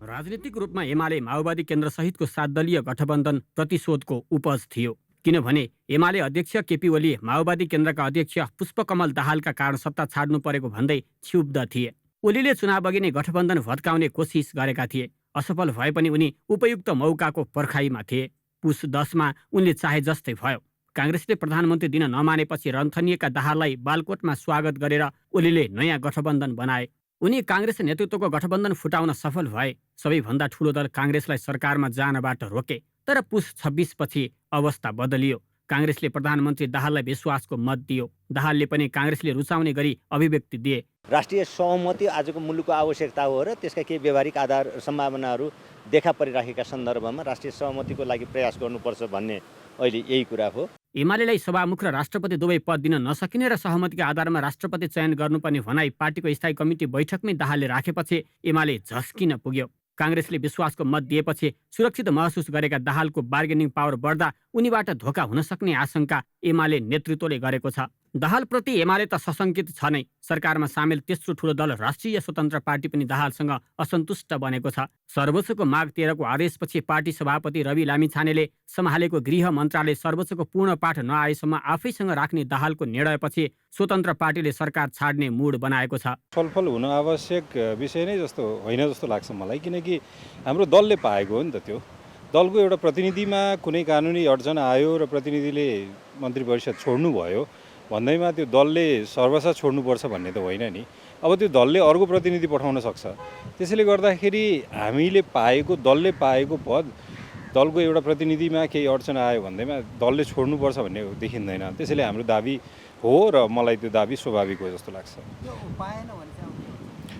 राजनीतिक रूपमा एमाले माओवादी केन्द्र सहितको 7 दलीय गठबन्धन प्रतिशोधको उपज थियो, किनभने एमाले अध्यक्ष केपी ओली माओवादी केन्द्रका अध्यक्ष पुष्पकमल दाहालका कारण सत्ता छाड्नु परेको भन्दै क्षुब्ध थिए। ओलीले चुनाव अघि नै गठबन्धन भत्काउने कोसिस गरेका थिए। असफल भए पनि उनी उपयुक्त मौकाको पर्खाइमा थिए। पुस 10 मा उनले चाहे जस्तै भयो। काङ्ग्रेसले प्रधानमन्त्री दिन नमानेपछि रन्थनिएका दाहाललाई बालकोटमा स्वागत गरेर ओलीले नयाँ गठबन्धन बनाए। उनी काङ्ग्रेस नेतृत्वको गठबन्धन फुटाउन सफल भए। सबैभन्दा ठूलो दल काङ्ग्रेसलाई सरकारमा जानबाट रोके। तर पुस 26 पछि अवस्था बदलियो। काङ्ग्रेसले प्रधानमन्त्री दाहाललाई विश्वासको मत दियो। दाहालले पनि काङ्ग्रेसले रुचाउने गरी अभिव्यक्ति दिए। राष्ट्रिय सहमति आजको मुलुकको आवश्यकता हो र त्यसका केही व्यवहारिक आधार सम्भावनाहरू देखा परिराखेका सन्दर्भमा राष्ट्रिय सहमतिको लागि प्रयास गर्नुपर्छ भन्ने अहिले यही कुरा हो। एमालेलाई सभामुख र राष्ट्रपति दुवै पद दिन नसकिने र सहमतिका आधारमा राष्ट्रपति चयन गर्नुपर्ने भनाई पार्टीको स्थायी कमिटी बैठकमै दाहालले राखेपछि एमाले झस्किन पुग्यो। काङ्ग्रेसले विश्वासको मत दिएपछि सुरक्षित महसुस गरेका दाहालको बार्गेनिङ पावर बढ्दा उनीबाट धोका हुन सक्ने आशंका एमाले नेतृत्वले गरेको छ। दाहालप्रति एमाले त सशङ्कित छ नै। सरकारमा सामेल तेस्रो ठूलो दल राष्ट्रिय स्वतन्त्र पार्टी पनि दाहालसँग असन्तुष्ट बनेको छ। सर्वोच्चको माघ 13 को आदेशपछि पार्टी सभापति रवि लामिछानेले सम्हालेको गृह मन्त्रालय सर्वोच्चको पूर्ण पाठ नआएसम्म आफैसँग राख्ने दाहालको निर्णयपछि स्वतन्त्र पार्टीले सरकार छाड्ने मुड बनाएको छ। छलफल हुन आवश्यक विषय नै जस्तो होइन जस्तो लाग्छ मलाई, किनकि हाम्रो दलले पाएको हो नि त। त्यो दलको एउटा प्रतिनिधिमा कुनै कानुनी अडचन आयो र प्रतिनिधिले मन्त्री परिषद छोड्नु भयो भन्दैमा त्यो दलले सर्वसा छोड्नुपर्छ भन्ने त होइन नि। अब त्यो दलले अर्को प्रतिनिधि पठाउन सक्छ। त्यसैले गर्दाखेरि हामीले पाएको, दलले पाएको पद, दलको एउटा प्रतिनिधिमा केही अडचन आयो भन्दैमा दलले छोड्नुपर्छ भन्ने देखिँदैन। त्यसैले हाम्रो दाबी हो र मलाई त्यो दाबी स्वाभाविक हो जस्तो लाग्छ।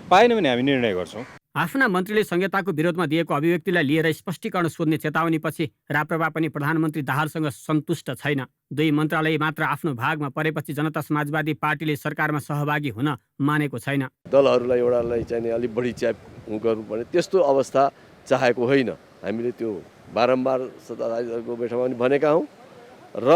पाएन भने हामी निर्णय गर्छौँ। आफ्ना मन्त्रीले संहिताको विरोधमा दिएको अभिव्यक्तिलाई लिएर स्पष्टीकरण सोध्ने चेतावनीपछि राप्रपा पनि प्रधानमन्त्री दाहालसँग सन्तुष्ट छैन। 2 मन्त्रालय मात्र आफ्नो भागमा परेपछि जनता समाजवादी पार्टीले सरकारमा सहभागी हुन मानेको छैन। दलहरूलाई एउटालाई चाहिँ अलिक बढी च्याप गर्नुपर्ने त्यस्तो अवस्था चाहेको होइन। हामीले त्यो बारम्बार सत्ताधारीहरूको बैठकमा पनि भनेका हौँ र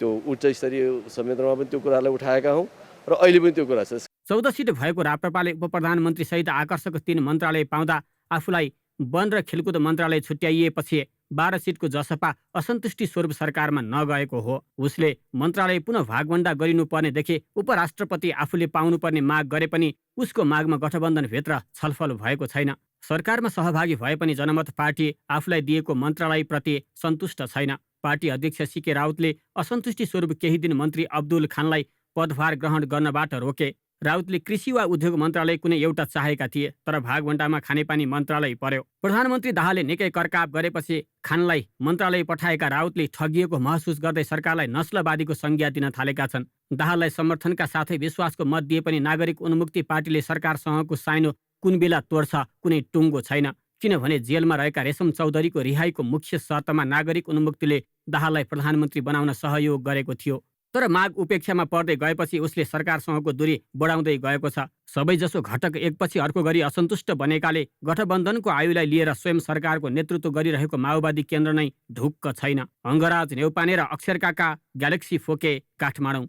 त्यो उच्च स्तरीय संयन्त्रमा पनि त्यो कुरालाई उठाएका हौँ र अहिले पनि त्यो कुरा छ। 14 सिट भएको राप्रपाले उपप्रधानमन्त्री सहित आकर्षक 3 मन्त्रालय पाउँदा आफूलाई वन र खेलकुद मन्त्रालय छुट्याइएपछि 12 सिटको जसपा असन्तुष्टि स्वरूप सरकारमा नगएको हो। उसले मन्त्रालय पुनः भागवण्डा गरिनुपर्नेदेखि उपराष्ट्रपति आफूले पाउनुपर्ने माग गरे पनि उसको मागमा गठबन्धनभित्र छलफल भएको छैन। सरकारमा सहभागी भए पनि जनमत पार्टी आफूलाई दिएको मन्त्रालयप्रति सन्तुष्ट छैन। पार्टी अध्यक्ष सीके राउतले असन्तुष्टि स्वरूप केही दिन मन्त्री अब्दुल खानलाई पदभार ग्रहण गर्नबाट रोके। राउतले कृषि वा उद्योग मन्त्रालय कुनै एउटा चाहेका थिए, तर भागवण्डामा खानेपानी मन्त्रालय पर्यो। प्रधानमन्त्री दाहालले निकै करकाप गरेपछि खानलाई मन्त्रालय पठाएका राउतले ठगिएको महसुस गर्दै सरकारलाई नस्लवादीको संज्ञा दिन थालेका छन्। दाहाललाई समर्थनका साथै विश्वासको मत दिए पनि नागरिक उन्मुक्ति पार्टीले सरकारसँगको साइनो कुन बेला तोड्छ कुनै टुङ्गो छैन। किनभने जेलमा रहेका रेशम चौधरीको रिहाईको मुख्य शर्तमा नागरिक उन्मुक्तिले दाहाललाई प्रधानमन्त्री बनाउन सहयोग गरेको थियो। तर माग उपेक्षामा पर्दै गएपछि उसले सरकारसँगको दूरी बढाउँदै गएको छ। सबैजसो घटक एकपछि अर्को गरी असन्तुष्ट बनेकाले गठबन्धनको आयुलाई लिएर स्वयं सरकारको नेतृत्व गरिरहेको माओवादी केन्द्र नै ढुक्क छैन। अङ्गराज नेउपाने र अक्षर काका, ग्यालेक्सी फोके, काठमाडौँ।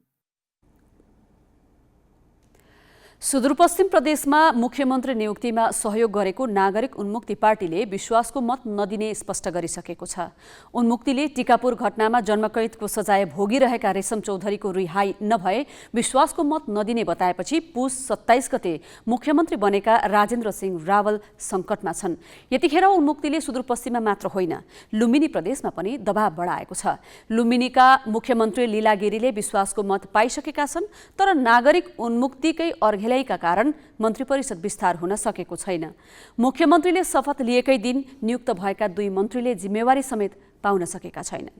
सुदूरपश्चिम प्रदेशमा मुख्यमन्त्री नियुक्तिमा सहयोग गरेको नागरिक उन्मुक्ति पार्टीले विश्वासको मत नदिने स्पष्ट गरिसकेको छ। उन्मुक्तिले टिकापुर घटनामा जन्मकैदको सजाय भोगिरहेका रेशम चौधरीको रिहाई नभए विश्वासको मत नदिने बताएपछि पुस 27 गते मुख्यमन्त्री बनेका राजेन्द्र सिंह रावल सङ्कटमा छन्। यतिखेर उन्मुक्तिले सुदूरपश्चिममा मात्र होइन लुम्बिनी प्रदेशमा पनि दबाव बढाएको छ। लुम्बिनीका मुख्यमन्त्री लीला गिरीले विश्वासको मत पाइसकेका छन्, तर नागरिक उन्मुक्तिकै अर्घेलाई का कारण मन्त्री परिषद विस्तार हुन सकेको छैन। मुख्यमन्त्रीले शपथ लिएकै दिन नियुक्त भएका 2 मन्त्रीले जिम्मेवारी समेत पाउन सकेका छैनन्।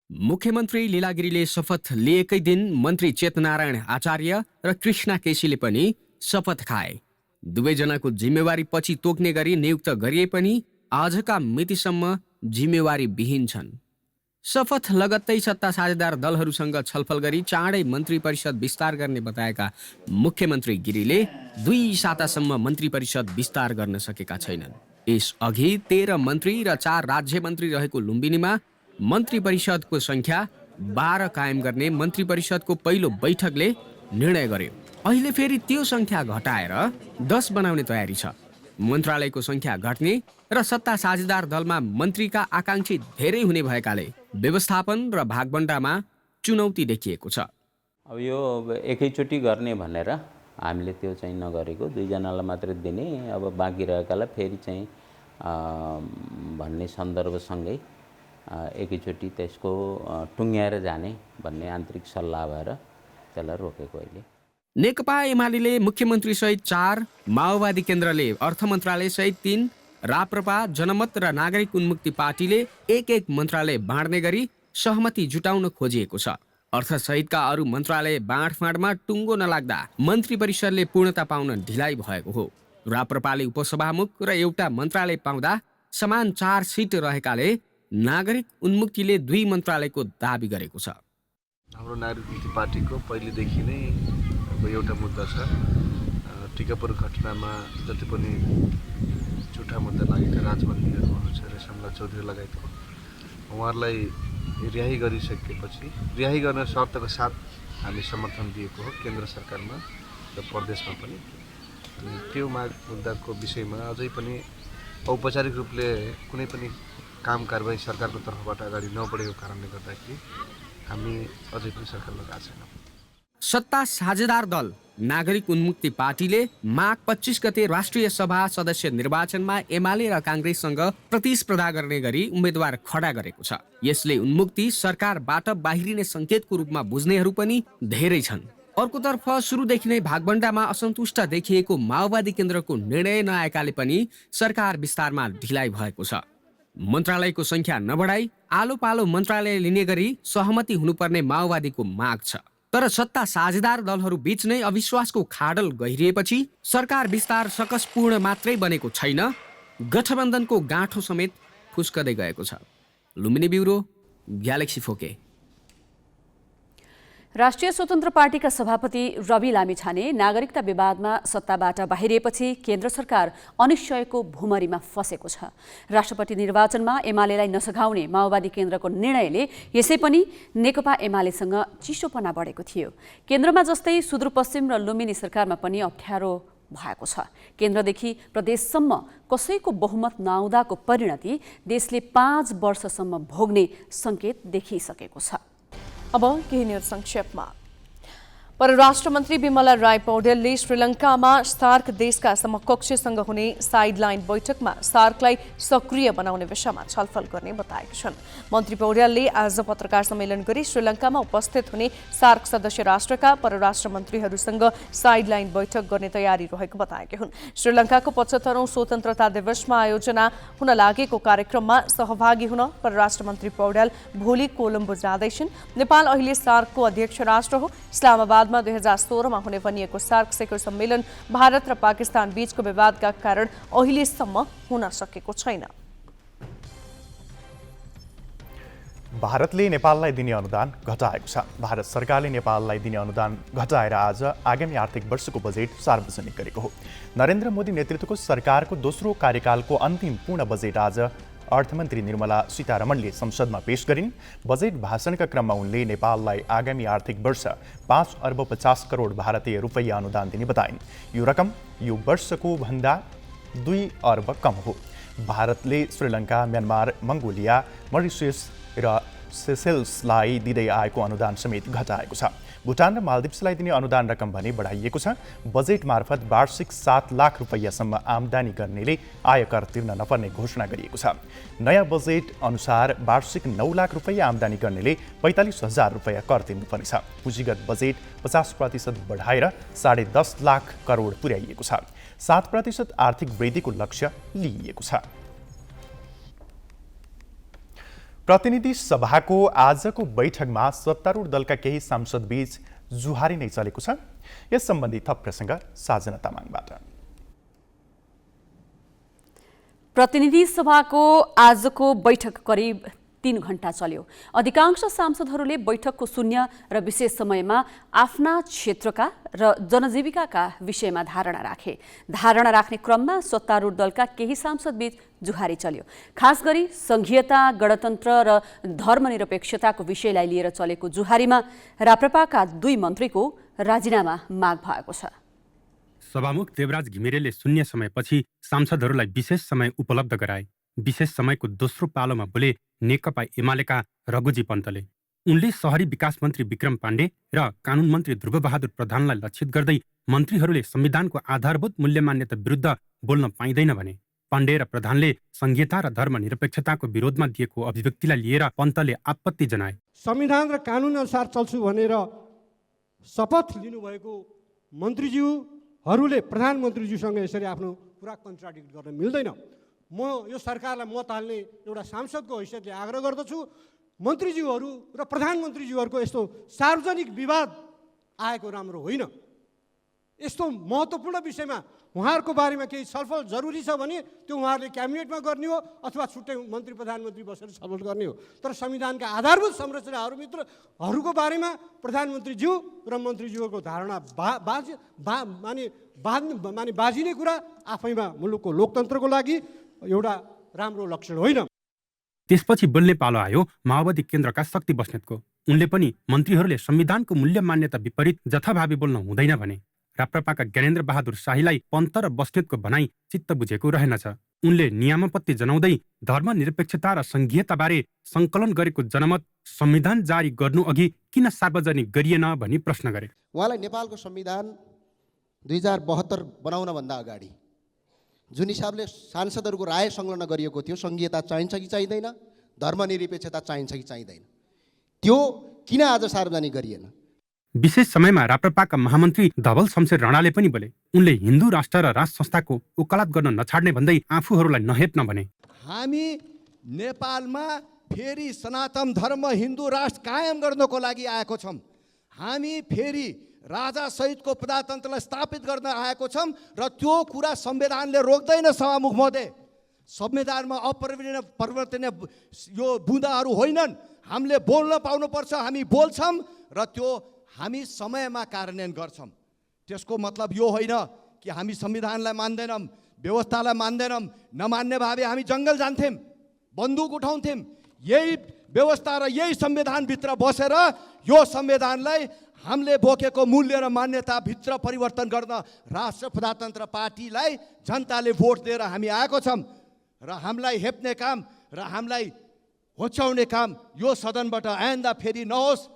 मुख्यमन्त्री लीला गिरीले शपथ लिएकै दिन मन्त्री चेतनारायण आचार्य र कृष्णा केसीले पनि शपथ खाए। दुवैजनाको जिम्मेवारी पछि तोक्ने गरी नियुक्त गरिए पनि आजका मितिसम्म जिम्मेवारी विहीन छन्। शपथ लगत्तै सत्ता साझेदार दलहरूसँग छलफल गरी चाँडै मन्त्री परिषद विस्तार गर्ने बताएका मुख्यमन्त्री गिरीले 2 सातासम्म मन्त्री परिषद विस्तार गर्न सकेका छैनन्। यसअघि 13 मन्त्री र 4 राज्य मन्त्री रहेको लुम्बिनीमा मन्त्री परिषदको संख्या 12 कायम गर्ने मन्त्री परिषदको पहिलो बैठकले निर्णय गर्यो। अहिले फेरि त्यो संख्या घटाएर 10 बनाउने तयारी छ। मन्त्रालयको संख्या घट्ने र सत्ता साझेदार दलमा मन्त्रीका आकांक्षी धेरै हुने भएकाले व्यवस्थापन र भागबण्डामा चुनौती देखिएको छ। अब यो एकैचोटि गर्ने भनेर हामीले त्यो चाहिँ नगरेको, 2 जनालाई मात्रै दिने, अब बाँकी रहेकालाई फेरि चाहिँ भन्ने सन्दर्भसँगै एकैचोटि त्यसको टुङ्ग्याएर जाने भन्ने आन्तरिक सल्लाह भएर त्यसलाई रोकेको। अहिले नेकपा एमाले मुख्यमन्त्री सहित 4, माओवादी केन्द्रले अर्थ मन्त्रालय सहित 3, राप्रपा, जनमत र नागरिक उन्मुक्ति पार्टीले 1-1 मन्त्रालय बाँड्ने गरी सहमति जुटाउन खोजिएको छ। अर्थ सहितका अरू मन्त्रालय बाँडफाँडमा टुङ्गो नलाग्दा मन्त्री परिषदले पूर्णता पाउन ढिलाइ भएको हो। राप्रपाले उपसभामुख र एउटा मन्त्रालय पाउँदा समान 4 सिट रहेकाले नागरिक उन्मुक्तिले 2 मन्त्रालयको दाबी गरेको छ। हाम्रो नागरिक उन्मुक्ति पार्टीको पहिलेदेखि नै एउटा मुद्दा छ। टिकापुर घटनामा जति पनि झुटा मुद्दा लागेका राजबन्दीहरू हुनुहुन्छ, रेशमला चौधरी लगायतको, उहाँहरूलाई रिहाई गरिसकेपछि रिहाई गर्न शर्तको साथ हामी समर्थन दिएको हो केन्द्र सरकारमा र प्रदेशमा पनि। त्यो मुद्दाको विषयमा अझै पनि औपचारिक रूपले कुनै पनि काम कारबाही सरकारको तर्फबाट अगाडि नबढेको कारणले गर्दाखेरि हामी अझै पनि सरकारमा गएको छैनौँ। सत्ता साझेदार दल नागरिक उन्मुक्ति पार्टीले माघ 25 गते राष्ट्रिय सभा सदस्य निर्वाचनमा एमाले र काङ्ग्रेससँग प्रतिस्पर्धा गर्ने गरी उम्मेदवार खडा गरेको छ। यसले उन्मुक्ति सरकारबाट बाहिरिने संकेतको रूपमा बुझ्नेहरू पनि धेरै छन्। अर्कोतर्फ सुरुदेखि नै भागबण्डामा असन्तुष्ट देखिएको माओवादी केन्द्रको निर्णय नआएकाले पनि सरकार विस्तारमा ढिलाइ भएको छ। मन्त्रालयको संख्या नबढाई आलो पालो मन्त्रालय लिने गरी सहमति हुनुपर्ने माओवादीको माग छ। तर सत्ता साझेदार दलहरू बीच नै अविश्वासको खाडल गहिरिएपछि सरकार विस्तार सकसपूर्ण मात्रै बनेको छैन, गठबन्धनको गाँठो समेत फुस्कदै गएको छ। Lumbini bureau, galaxy four K. राष्ट्रिय स्वतन्त्र पार्टीका सभापति रवि लामिछाने नागरिकता विवादमा सत्ताबाट बाहिरिएपछि केन्द्र सरकार अनिश्चयको भुमरीमा फसेको छ। राष्ट्रपति निर्वाचनमा एमालेलाई नसघाउने माओवादी केन्द्रको निर्णयले यसै पनि नेकपा एमालेसँग चिसोपना बढेको थियो। केन्द्रमा जस्तै सुदूरपश्चिम र लुम्बिनी सरकारमा पनि अप्ठ्यारो भएको छ। केन्द्रदेखि प्रदेशसम्म कसैको बहुमत नआउँदाको परिणति देशले 5 वर्षसम्म भोग्ने सङ्केत देखिसकेको छ। अब केही न्यूज संक्षेपमा। परराष्ट्र मन्त्री विमला राय पौडेलले श्रीलङ्कामा सार्क देशका समकक्षसँग हुने साइडलाइन बैठकमा सार्कलाई सक्रिय बनाउने विषयमा छलफल गर्ने बताएका छन्। मन्त्री पौडेलले आज पत्रकार सम्मेलन गरी श्रीलङ्कामा उपस्थित हुने सार्क सदस्य राष्ट्रका परराष्ट्र मन्त्रीहरूसँग साइडलाइन बैठक गर्ने तयारी रहेको बताएका हुन्। श्रीलङ्काको 75औं स्वतन्त्रता दिवसमा आयोजना हुन लागेको कार्यक्रममा सहभागी हुन परराष्ट्र मन्त्री पौडेल भोलि कोलम्बो जाँदैछन्। नेपाल अहिले सार्कको अध्यक्ष राष्ट्र हो। इस्लामाबाद 2016 हुने भनिएको सार्क शिखर सम्मेलन भारत र पाकिस्तान बीचको विवादका कारण अहिलेसम्म हुन सकेको छैन। भारतले नेपाललाई दिने अनुदान घटाएको छ। भारत सरकारले नेपाललाई दिने अनुदान घटाएर आज आगामी आर्थिक वर्षको बजेट सार्वजनिक गरेको हो। नरेन्द्र मोदी नेतृत्वको सरकारको दोस्रो कार्यकालको अन्तिम पूर्ण बजेट आज अर्थमन्त्री निर्मला सीतारमणले संसदमा पेश गरिन्। बजेट भाषणका क्रममा उनले नेपाललाई आगामी आर्थिक वर्ष 5 अर्ब 50 करोड भारतीय रुपैयाँ अनुदान दिने बताइन्। यो रकम यो वर्षको भन्दा 2 अर्ब कम हो। भारतले श्रीलङ्का, म्यानमार, मङ्गोलिया, मरिसस र सेसेल्सलाई दिँदै आएको अनुदान समेत घटाएको छ। भुटान र मालदिप्सलाई दिने अनुदान रकम भने बढाइएको छ। बजेट मार्फत वार्षिक 7 लाख रुपैयाँसम्म आम्दानी गर्नेले आयकर तिर्न नपर्ने घोषणा गरिएको छ। नयाँ बजेट अनुसार वार्षिक 9 लाख रुपैयाँ आम्दानी गर्नेले 45,000 रुपैयाँ कर तिर्नुपर्नेछ। पुँजीगत बजेट 50% बढाएर 10.5 लाख करोड पुर्याइएको छ। 7% आर्थिक वृद्धिको लक्ष्य लिइएको छ। प्रतिनिधि सभाको आजको बैठकमा सत्तारूढ दलका केही सांसद बीच जुहारी नै चलेको छ। यस सम्बन्धी थप प्रसङ्ग साजना तामाङबाट। प्रतिनिधि सभाको आजको बैठक करिब 3 घण्टा चल्यो। अधिकांश सांसदहरूले बैठकको शून्य र विशेष समयमा आफ्ना क्षेत्रका र जनजीविकाका विषयमा धारणा राखे। धारणा राख्ने क्रममा सत्तारूढ दलका केही सांसद बीच जुहारी चल्यो। खास गरी संघीयता, गणतन्त्र र धर्मनिरपेक्षताको विषयलाई लिएर चलेको जुहारीमा राप्रपाका 2 मन्त्रीको राजीनामा माग भएको छ। सभामुख देवराज घिमिरेले शून्य समयपछि सांसदहरूलाई विशेष समय उपलब्ध गराए। विशेष समयको दोस्रो पालोमा बोले नेकपा एमालेका रघुजी पन्तले। उनले शहरी विकास मन्त्री विक्रम पाण्डे र कानुन मन्त्री ध्रुवबहादुर प्रधानलाई लक्षित गर्दै मन्त्रीहरूले संविधानको आधारभूत मूल्य मान्यता विरुद्ध बोल्न पाइँदैन भने। पाण्डे र प्रधानले संघीयता र धर्मनिरपेक्षताको विरोधमा दिएको अभिव्यक्तिलाई लिएर पन्तले आपत्ति जनाए। संविधान र कानुन अनुसार चल्छु भनेर शपथ लिनुभएको मन्त्रीज्यूहरूले प्रधानमन्त्रीज्यूसँग यसरी आफ्नो कुरा कन्ट्राडिक्ट गर्न मिल्दैन। म यो सरकारलाई मत हाल्ने एउटा सांसदको हैसियतले आग्रह गर्दछु, मन्त्रीज्यूहरू र प्रधानमन्त्रीज्यूहरूको यस्तो सार्वजनिक विवाद आएको राम्रो होइन। यस्तो महत्त्वपूर्ण विषयमा उहाँहरूको बारेमा केही छलफल जरुरी छ भने त्यो उहाँहरूले क्याबिनेटमा गर्ने हो अथवा छुट्टै मन्त्री प्रधानमन्त्री बसेर छलफल गर्ने हो। तर संविधानका आधारभूत संरचनाहरूको बारेमा प्रधानमन्त्रीज्यू र मन्त्रीज्यूहरूको धारणा बाजिने कुरा आफैमा मुलुकको लोकतन्त्रको लागि एउटा राम्रो लक्षण होइन। त्यसपछि बोल्ने पालो आयो माओवादी केन्द्रका शक्ति बस्नेतको। उनले पनि मन्त्रीहरूले संविधानको मूल्य मान्यता विपरीत जथाभावी बोल्न हुँदैन भने। राप्रपाका ज्ञानेन्द्र बहादुर शाहीलाई पन्त र बस्नेतको भनाई चित्त बुझेको रहेनछ। उनले नियामपत्ति जनाउँदै धर्मनिरपेक्षता र संघीयताबारे सङ्कलन गरेको जनमत संविधान जारी गर्नु अघि किन सार्वजनिक गरिएन भनी प्रश्न गरे। उहाँलाई नेपालको संविधान 2072 बनाउनभन्दा अगाडि जुन हिसाबले सांसदहरूको राय संलग्न गरिएको थियो, संघीयता चाहिन्छ कि चाहिँदैन, धर्मनिरपेक्षता चाहिन्छ कि चाहिँदैन, त्यो किन आज सार्वजनिक गरिएन? विशेष समयमा राप्रपाका महामन्त्री धवल शमशेर राणाले पनि बोले। उनले हिन्दू राष्ट्र र राज संस्थाको वकालत गर्न नछाड्ने भन्दै आफूहरूलाई नहेप्न भने। हामी नेपालमा फेरि सनातन धर्म हिन्दू राष्ट्र कायम गर्नको लागि आएको छौँ। हामी फेरि राजा सहितको प्रजातन्त्रलाई स्थापित गर्न आएको छौँ र त्यो कुरा संविधानले रोक्दैन। सभामुख महोदय, संविधानमा अपरिवर्तनीय यो बुँदाहरू होइनन्। हामीले बोल्न पाउनुपर्छ, हामी बोल्छौँ र त्यो हामी समयमा कार्यान्वयन गर्छौँ। त्यसको मतलब यो होइन कि हामी संविधानलाई मान्दैनौँ, व्यवस्थालाई मान्दैनौँ। नमान्ने भावे हामी जङ्गल जान्थ्यौँ, बन्दुक उठाउँथ्यौँ। यही व्यवस्था र यही संविधानभित्र बसेर यो संविधानलाई हामीले बोकेको मूल्य र मान्यताभित्र परिवर्तन गर्न राष्ट्र प्रजातन्त्र पार्टीलाई जनताले भोट दिएर हामी आएको छौँ र हामीलाई हेप्ने काम र हामीलाई होच्याउने काम यो सदनबाट आइन्दा फेरि नहोस्।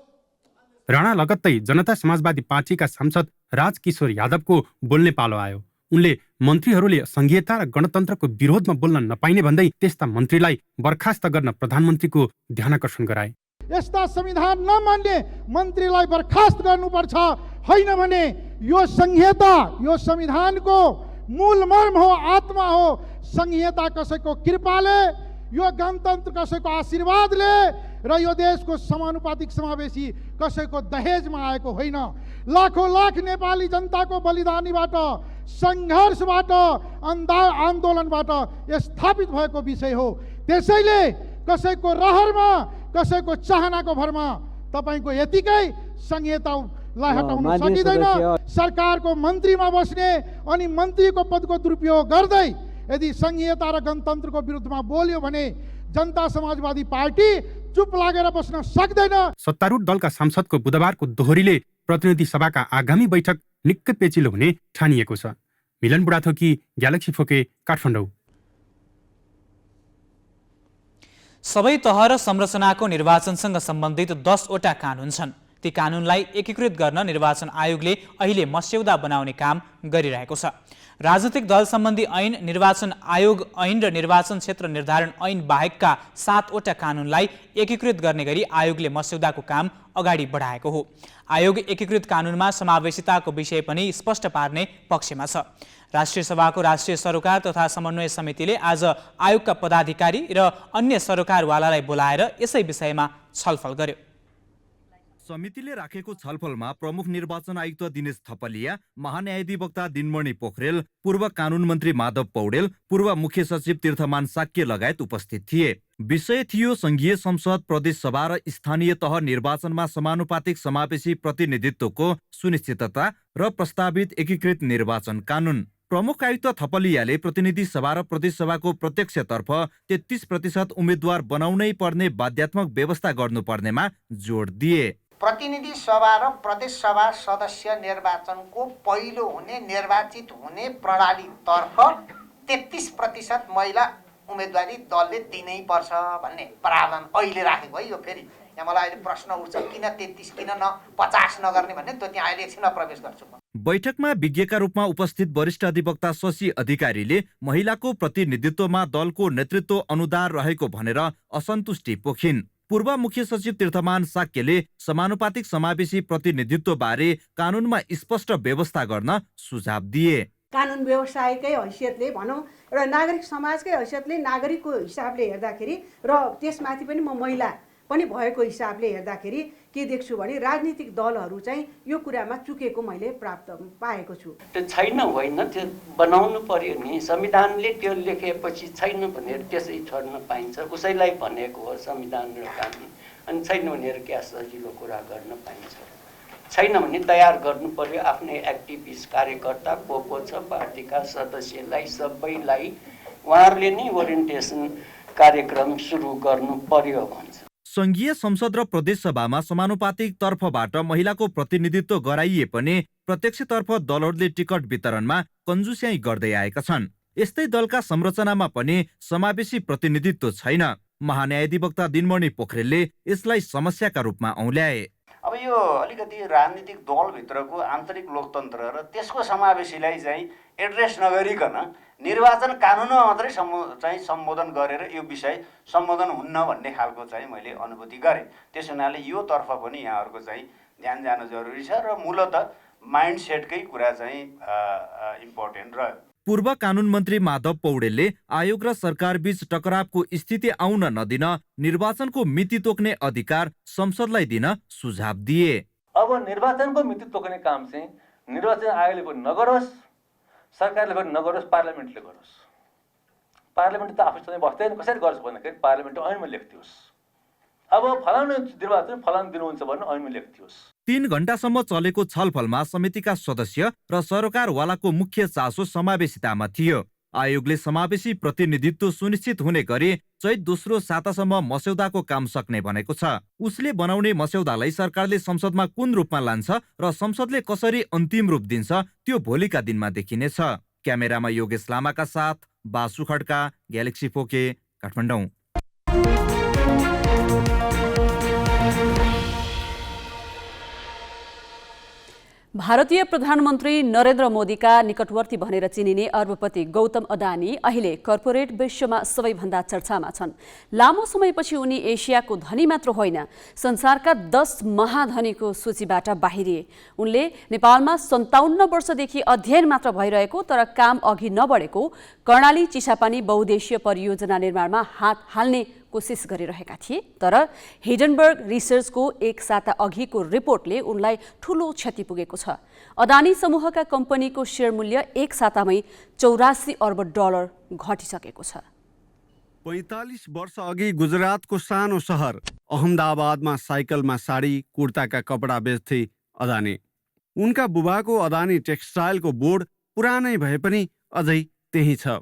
राणा लगत्तै जनता समाजवादी पार्टीका सांसद राजकिशोर यादवको बोल्ने पालो आयो। उनले मन्त्रीहरूले संघीयता र गणतन्त्रको विरोधमा बोल्न नपाइने भन्दै त्यस्ता मन्त्रीलाई बर्खास्त गर्न प्रधानमन्त्रीको ध्यानकर्षण गराए। यस्ता संविधान नमान्ने मन्त्रीलाई बर्खास्त गर्नुपर्छ, होइन भने यो संहिता यो संविधानको मूल मर्म हो, आत्मा हो। संहिता कसैको कृपाले, यो गणतन्त्र कसैको आशीर्वादले र यो देशको समानुपातिक समावेशी कसैको दहेजमा आएको होइन। लाखौं लाख नेपाली जनताको बलिदानीबाट, सङ्घर्षबाट, आन्दोलनबाट स्थापित भएको विषय हो। त्यसैले कसैको रहरमा, कसैको चाहनाको भरमा तपाईको यतिकै संहितालाई हटाउन सकिँदैन। सरकारको मन्त्रीमा बस्ने अनि मन्त्रीको पदको दुरुपयोग गर्दै यदि संघीयता र गणतन्त्रको विरुद्धमा बोल्यो भने जनता समाजवादी पार्टी चुप लागेर बस्न सक्दैन। सत्तारूढ दलका सांसदको बुधबारको दोहोरीले प्रतिनिधि सभाका आगामी बैठक निकै पेचिलो हुने ठानिएको छ। मिलन बुढाथोकी, ग्यालेक्सी फोके, काठमाडौँ। सबै तह र संरचनाको निर्वाचनसँग सम्बन्धित 10 वटा कानुन छन्। ती कानुनलाई एकीकृत गर्न निर्वाचन आयोगले अहिले मस्यौदा बनाउने काम गरिरहेको छ। राजनीतिक दल सम्बन्धी ऐन, निर्वाचन आयोग ऐन र निर्वाचन क्षेत्र निर्धारण ऐन बाहेकका 7 वटा कानुनलाई एकीकृत गर्ने गरी आयोगले मस्यौदाको काम अगाडि बढाएको हो। आयोग एकीकृत कानुनमा समावेशिताको विषय पनि स्पष्ट पार्ने पक्षमा छ। राष्ट्रिय सभाको राष्ट्रिय सरोकार तथा समन्वय समितिले आज आयोगका पदाधिकारी र अन्य सरोकारवालालाई बोलाएर यसै विषयमा छलफल गर्यो। समितिले राखेको छलफलमा प्रमुख निर्वाचन आयुक्त दिनेश थपलिया, महान्यायाधिवक्ता दिनमणि पोखरेल, पूर्व कानुन मन्त्री माधव पौडेल, पूर्व मुख्य सचिव तीर्थमान साक्य लगायत उपस्थित थिए। विषय थियो संघीय संसद, प्रदेश सभा र स्थानीय तह निर्वाचनमा समानुपातिक समावेशी प्रतिनिधित्वको सुनिश्चितता र प्रस्तावित एकीकृत निर्वाचन कानुन। प्रमुख आयुक्त थपलियाले प्रतिनिधि सभा र प्रदेश सभाको प्रत्यक्षतर्फ 33% उम्मेद्वार बनाउनै पर्ने बाध्यात्मक व्यवस्था गर्नुपर्नेमा जोड दिए। प्रतिनिधि सभा र प्रदेश सभा सदस्य निर्वाचनको पहिलो हुने निर्वाचित हुने प्रणालीतर्फ 33% महिला उम्मेदवारी दलले दिनै पर्छ भन्ने प्रावधान अहिले राखेको है। यो फेरि यहाँ मलाई अहिले प्रश्न उठ्छ, किन 33 किन 50 नगर्ने भन्ने, त्यो त्यहाँ अहिले एकछिनमा प्रवेश गर्छु म। बैठकमा विज्ञका रूपमा उपस्थित वरिष्ठ अधिवक्ता शशि अधिकारीले महिलाको प्रतिनिधित्वमा दलको नेतृत्व अनुदार रहेको भनेर असन्तुष्टि पोखिन्। पूर्व मुख्य सचिव तीर्थमान साक्यले समानुपातिक समावेशी प्रतिनिधित्व बारे कानुनमा स्पष्ट व्यवस्था गर्न सुझाव दिए। कानुन व्यवसायकै हैसियतले भनौँ र नागरिक समाजकै हैसियतले नागरिकको हिसाबले हेर्दाखेरि र त्यसमाथि पनि म महिला पनि भएको हिसाबले हेर्दाखेरि के देख्छु भने राजनीतिक दलहरू चाहिँ यो कुरामा चुकेको मैले पाएको छु। त्यो छैन होइन, त्यो बनाउनु पर्यो नि। संविधानले त्यो लेखेपछि छैन भनेर त्यसै छोड्न पाइन्छ? उसैलाई भनेको हो संविधान र कानुन, अनि छैन भनेर क्या सजिलो कुरा गर्न पाइन्छ? छैन भने तयार गर्नु पर्यो। आफ्नै एक्टिभिस्ट कार्यकर्ता को छ पार्टीका सदस्यलाई सबैलाई उहाँहरूले नै ओरिएन्टेसन कार्यक्रम सुरु गर्नु पर्यो भन्छ। संघीय संसद र प्रदेश सभामा समानुपातिक तर्फबाट महिलाको प्रतिनिधित्व गराइए पनि प्रत्यक्षतर्फ दलहरूले टिकट वितरणमा कन्जुस्याइ गर्दै आएका छन्। यस्तै दलका संरचनामा पनि समावेशी प्रतिनिधित्व छैन। महान्यायाधिवक्ता दिनमणि पोखरेलले यसलाई समस्याका रूपमा औल्याए। अब यो अलिकति राजनीतिक दलभित्रको आन्तरिक लोकतन्त्र र त्यसको समावेशीलाई चाहिँ एड्रेस नगरिकन निर्वाचन कानुनमा मात्रै चाहिँ सम्बोधन गरेर यो विषय सम्बोधन हुन्न भन्ने खालको चाहिँ मैले अनुभूति गरेँ। त्यस हुनाले यो तर्फ पनि यहाँहरूको चाहिँ ध्यान जानु जरुरी छ र मूलतः माइन्डसेटकै कुरा चाहिँ इम्पोर्टेन्ट रह्यो। पूर्व कानुन मन्त्री माधव पौडेलले आयोग र सरकार बीच टकरावको स्थिति आउन नदिन निर्वाचनको मिति तोक्ने अधिकार संसदलाई दिन सुझाव दिए। अब निर्वाचनको मिति तोक्ने काम चाहिँ निर्वाचन आयोगले पनि नगरोस्, सरकारले पनि नगरोस्, पार्लियामेन्टले गरोस्। पार्लियामेन्ट त आफूसँग बस्दैन, कसरी गर्छ भन्दाखेरि पार्लियामेन्ट ऐनमा लेख्दियोस्। अब फलानु निर्वाचन फलानु दिनुहुन्छ भन्ने ऐनमा लेख्दियोस्। 3 घण्टासम्म चलेको छलफलमा समितिका सदस्य र सरकारवालाको मुख्य चासो समावेशितामा थियो। आयोगले समावेशी प्रतिनिधित्व सुनिश्चित हुने गरी चैत दोस्रो सातासम्म मस्यौदाको काम सक्ने भनेको छ। उसले बनाउने मस्यौदालाई सरकारले संसदमा कुन रूपमा लान्छ र संसदले कसरी अन्तिम रूप दिन्छ त्यो भोलिका दिनमा देखिनेछ। क्यामेरामा योगेश लामाका साथ बासु खड्का, ग्यालेक्सी फोके, काठमाडौँ। भारतीय प्रधानमन्त्री नरेन्द्र मोदीका निकटवर्ती भनेर चिनिने अर्बपति गौतम अदानी अहिले कर्पोरेट विश्वमा सबैभन्दा चर्चामा छन्। लामो समयपछि उनी एसियाको धनी मात्र होइन, संसारका 10 महाधनीको सूचीबाट बाहिरिए। उनले नेपालमा 57 वर्षदेखि अध्ययन मात्र भइरहेको तर काम अघि नबढेको कर्णाली चिसापानी बहुद्देश्य परियोजना निर्माणमा हात हाल्ने कोसिस गरिरहेका थिए। तर हिडनबर्ग रिसर्चको एक साता अघिको रिपोर्टले उनलाई ठूलो क्षति पुगेको छ। अदानी समूहका कम्पनीको शेयर मूल्य एक सातामै $84 अर्ब घटिसकेको छ। 45 वर्ष अघि गुजरातको सानो सहर अहमदाबादमा साइकलमा साडी कुर्ताका कपडा बेच्थे अदानी। उनका बुबाको अदानी टेक्सटाइलको बोर्ड पुरानै भए पनि अझै त्यही छ।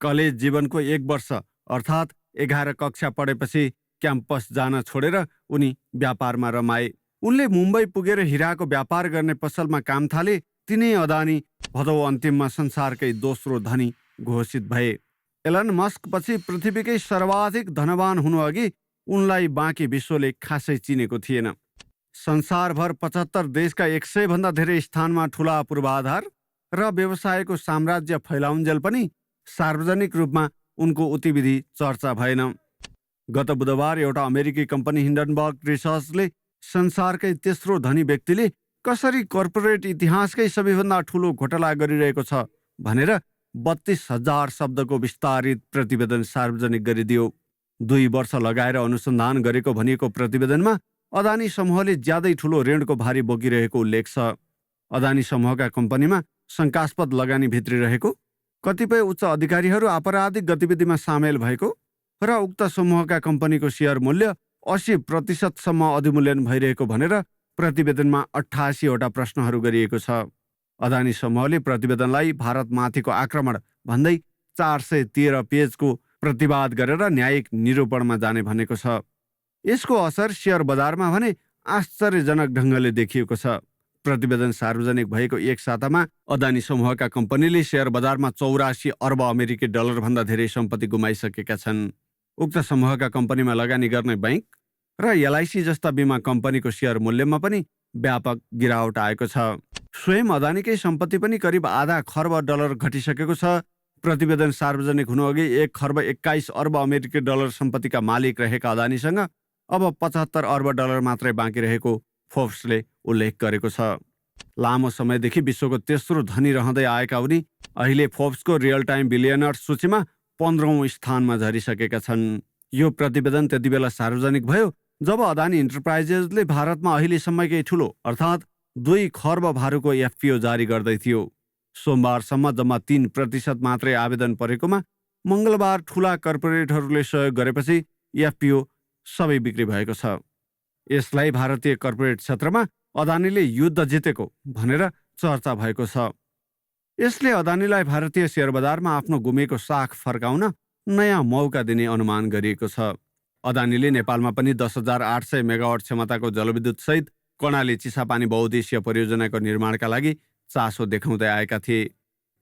कलेज जीवनको 1 वर्ष अर्थात् 11 कक्षा पढेपछि क्याम्पस जान छोडेर उनी व्यापारमा रमाए। उनले मुम्बई पुगेर हिराको व्यापार गर्ने पसलमा काम थाले। तिनै अदानी भदौ अन्तिममा संसारकै दोस्रो धनी घोषित भए। एलन मस्क पछि पृथ्वीकै सर्वाधिक धनवान हुनुअघि उनलाई बाँकी विश्वले खासै चिनेको थिएन। संसारभर 75 देशका 100 भन्दा धेरै स्थानमा ठूला पूर्वाधार र व्यवसायको साम्राज्य फैलाउन्जेल पनि सार्वजनिक रूपमा उनको गतिविधि चर्चा भएन। गत बुधबार एउटा अमेरिकी कम्पनी हिन्डनबर्ग रिसर्चले संसारकै तेस्रो धनी व्यक्तिले कसरी कर्पोरेट इतिहासकै सबैभन्दा ठूलो घोटाला गरिरहेको छ भनेर 32,000 शब्दको विस्तारित प्रतिवेदन सार्वजनिक गरिदियो। 2 वर्ष लगाएर अनुसन्धान गरेको भनिएको प्रतिवेदनमा अदानी समूहले ज्यादै ठूलो ऋणको भारी बोकिरहेको उल्लेख छ। अदानी समूहका कम्पनीमा शङ्कास्पद लगानी भित्रिरहेको, कतिपय उच्च अधिकारीहरू आपराधिक गतिविधिमा सामेल भएको र उक्त समूहका कम्पनीको सेयर मूल्य 80% अधिमूल्यन भइरहेको भनेर प्रतिवेदनमा 88 वटा प्रश्नहरू गरिएको छ। अदानी समूहले प्रतिवेदनलाई भारतमाथिको आक्रमण भन्दै 413 पेजको प्रतिवाद गरेर न्यायिक निरूपणमा जाने भनेको छ। यसको असर सेयर बजारमा भने आश्चर्यजनक ढङ्गले देखिएको छ। प्रतिवेदन सार्वजनिक भएको 1 सातामा अदानी समूहका कम्पनीले सेयर बजारमा 84 अर्ब अमेरिकी डलर भन्दा धेरै सम्पत्ति गुमाइसकेका छन्। उक्त समूहका कम्पनीमा लगानी गर्ने बैंक र LIC जस्ता बीमा कम्पनीको सेयर मूल्यमा पनि व्यापक गिरावट आएको छ। स्वयं अदानीकै सम्पत्ति पनि करिब आधा खर्ब डलर घटिसकेको छ। प्रतिवेदन सार्वजनिक हुनुअघि 1 खर्ब 21 अर्ब अमेरिकी डलर सम्पत्तिका मालिक रहेका अदानीसँग अब 75 अर्ब डलर मात्रै बाँकी रहेको फोर्ब्सले उल्लेख गरेको छ। लामो समयदेखि विश्वको तेस्रो धनी रहँदै आएका उनी अहिले फोर्ब्सको रियल टाइम बिलियनर्स सूचीमा 15औं स्थानमा झरिसकेका छन्। यो प्रतिवेदन त्यति बेला सार्वजनिक भयो जब अदानी इन्टरप्राइजेसले भारतमा अहिलेसम्मकै ठूलो अर्थात् 2 खर्ब भारूको FPO जारी गर्दै थियो। सोमबारसम्म जम्मा 3% मात्रै आवेदन परेकोमा मङ्गलबार ठूला कर्पोरेटहरूले सहयोग गरेपछि FPO सबै बिक्री भएको छ। यसलाई भारतीय कर्पोरेट क्षेत्रमा अदानीले युद्ध जितेको भनेर चर्चा भएको छ। यसले अदानीलाई भारतीय सेयर बजारमा आफ्नो गुमेको साख फर्काउन नयाँ मौका दिने अनुमान गरिएको छ। अदानीले नेपालमा पनि 10,800 मेगावाट क्षमताको जलविद्युत सहित कर्णाली चिसापानी बहुद्देशीय परियोजनाको निर्माणका लागि चासो देखाउँदै आएका थिए।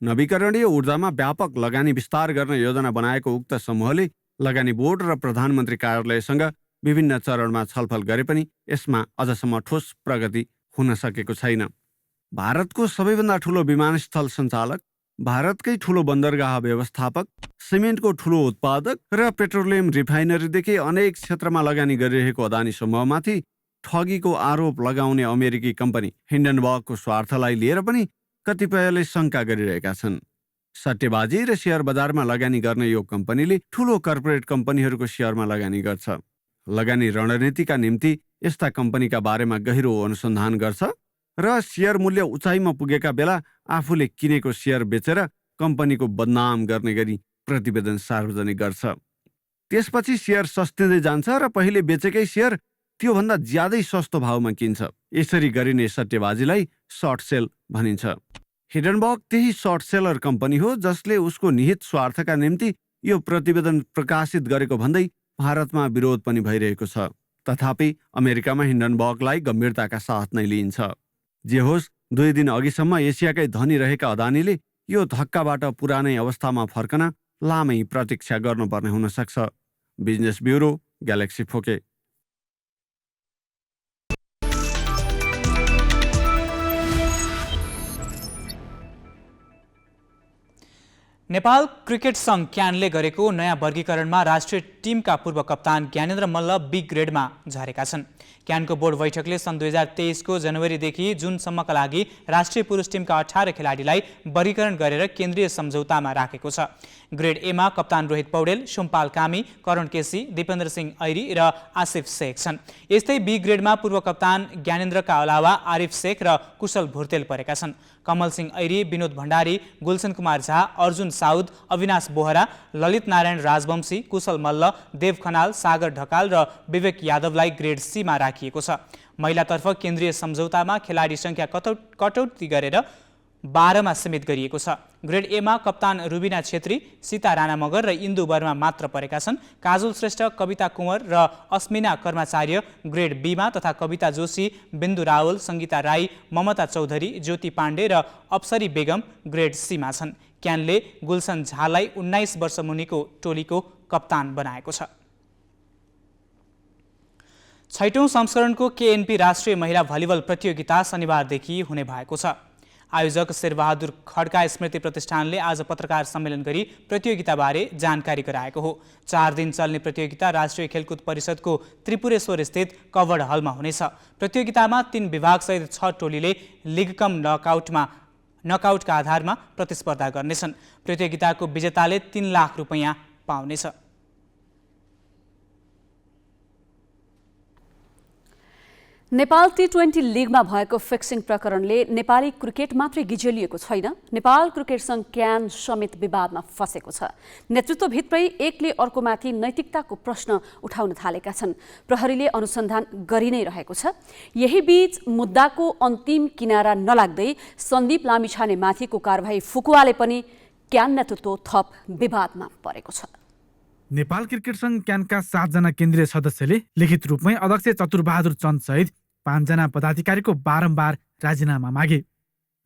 नवीकरणीय ऊर्जामा व्यापक लगानी विस्तार गर्न योजना बनाएको उक्त समूहले लगानी बोर्ड र प्रधानमन्त्री कार्यालयसँग विभिन्न चरणमा छलफल गरे पनि यसमा अझसम्म ठोस प्रगति हुन सकेको छैन। भारतको सबैभन्दा ठूलो विमानस्थल सञ्चालक, भारतकै ठूलो बन्दरगाह व्यवस्थापक, सिमेन्टको ठूलो उत्पादक र पेट्रोलियम रिफाइनरीदेखि अनेक क्षेत्रमा लगानी गरिरहेको अदानी समूहमाथि ठगीको आरोप लगाउने अमेरिकी कम्पनी हिन्डनबर्गको स्वार्थलाई लिएर पनि कतिपयले शङ्का गरिरहेका छन्। सट्टेबाजी र सेयर बजारमा लगानी गर्ने यो कम्पनीले ठूलो कर्पोरेट कम्पनीहरूको सेयरमा लगानी गर्छ। लगानी रणनीतिका निम्ति यस्ता कम्पनीका बारेमा गहिरो अनुसन्धान गर्छ र सेयर मूल्य उचाइमा पुगेका बेला आफूले किनेको सेयर बेचेर कम्पनीको बदनाम गर्ने गरी प्रतिवेदन सार्वजनिक गर्छ। त्यसपछि सेयर सस्तिँदै जान्छ र पहिले बेचेकै सेयर त्योभन्दा ज्यादै सस्तो भावमा किन्छ। यसरी गरिने सट्टेबाजीलाई सर्ट सेल भनिन्छ। हिडनबर्ग त्यही सर्ट सेलर कम्पनी हो जसले उसको निहित स्वार्थका निम्ति यो प्रतिवेदन प्रकाशित गरेको भन्दै भारतमा विरोध पनि भइरहेको छ। तथापि अमेरिकामा हिन्डनबर्गलाई गम्भीरताका साथ नै लिइन्छ। जे होस्, 2 दिन अघिसम्म एसियाकै धनी रहेका अदानीले यो धक्काबाट पुरानै अवस्थामा फर्कन लामै प्रतीक्षा गर्नुपर्ने हुन सक्छ। Business bureau, galaxy four K. Nepal cricket सङ्घ क्यानले गरेको नयाँ वर्गीकरणमा राष्ट्रिय टिमका पूर्व कप्तान ज्ञानेन्द्र मल्ल बी ग्रेडमा झरेका छन्। क्यानको बोर्ड बैठकले सन् 2023 को जनवरीदेखि जुनसम्मका लागि राष्ट्रिय पुरुष टिमका 18 खेलाडीलाई वर्गीकरण गरेर केन्द्रीय सम्झौतामा राखेको छ। ग्रेड एमा कप्तान रोहित पौडेल, सोमपाल कामी, करण केसी, दिपेन्द्र सिंह ऐरी र आसिफ शेख छन्। यस्तै बी ग्रेडमा पूर्व कप्तान ज्ञानेन्द्रका अलावा आरिफ शेख र कुशल भुर्तेल परेका छन्। कमल सिंह ऐरी, विनोद भण्डारी, गुलशन कुमार झा, अर्जुन साउद, अविनाश बोहरा, ललित नारायण राजवंशी, कुशल मल्ल, देव खनाल, सागर ढकाल र विवेक यादवलाई ग्रेड सीमा राखिएको छ। महिलातर्फ केन्द्रीय सम्झौतामा खेलाडी संख्या कटौती गरेर 12मा सीमित गरिएको छ। ग्रेड एमा कप्तान रुबिना छेत्री, सीता राणा मगर र इन्दु वर्मा मात्र परेका छन्। काजुल श्रेष्ठ, कविता कुँवर र अस्मिना कर्माचार्य ग्रेड बीमा तथा कविता जोशी, बिन्दु रावल, सङ्गीता राई, ममता चौधरी, ज्योति पाण्डे र अप्सरी बेगम ग्रेड सीमा छन्। क्यानले गुलसन झालाई 19 वर्ष मुनिको टोलीको कप्तान बनाएको छ। 6औं संस्करणको केएनपी राष्ट्रिय महिला भलिबल प्रतियोगिता शनिबारदेखि हुने भएको छ। आयोजक शेरबहादुर खड्का स्मृति प्रतिष्ठानले आज पत्रकार सम्मेलन गरी प्रतियोगिताबारे जानकारी गराएको हो। 4 दिन चल्ने प्रतियोगिता राष्ट्रिय खेलकुद परिषदको त्रिपुरेश्वर स्थित कवर्ड हलमा हुनेछ। प्रतियोगितामा 3 विभागसहित 6 टोलीले लिग कम नकआउटका आधारमा प्रतिस्पर्धा गर्नेछन्। प्रतियोगिताको विजेताले 3 लाख रुपैयाँ पाउनेछ। नेपाल टी20 लिगमा भएको फिक्सिङ प्रकरणले नेपाली क्रिकेट मात्रै गिजेलिएको छैन, नेपाल क्रिकेट सङ्घ क्यान समेत विवादमा फँसेको छ। नेतृत्वभित्रै एकले अर्कोमाथि नैतिकताको प्रश्न उठाउन थालेका छन्। प्रहरीले अनुसन्धान गरि नै रहेको छ। यही बीच मुद्दाको अन्तिम किनारा नलाग्दै सन्दीप लामिछाने माथिको कारबाही फुकुवाले पनि क्यान नेतृत्व थप विवादमा परेको छ। नेपाल क्रिकेट सङ्घ क्यानका 7 जना केन्द्रीय सदस्यले लिखित रूपमै अध्यक्ष चतुरबहादुर चन्द सहित 5 जना पदाधिकारीको बारम्बार राजीनामा मागे।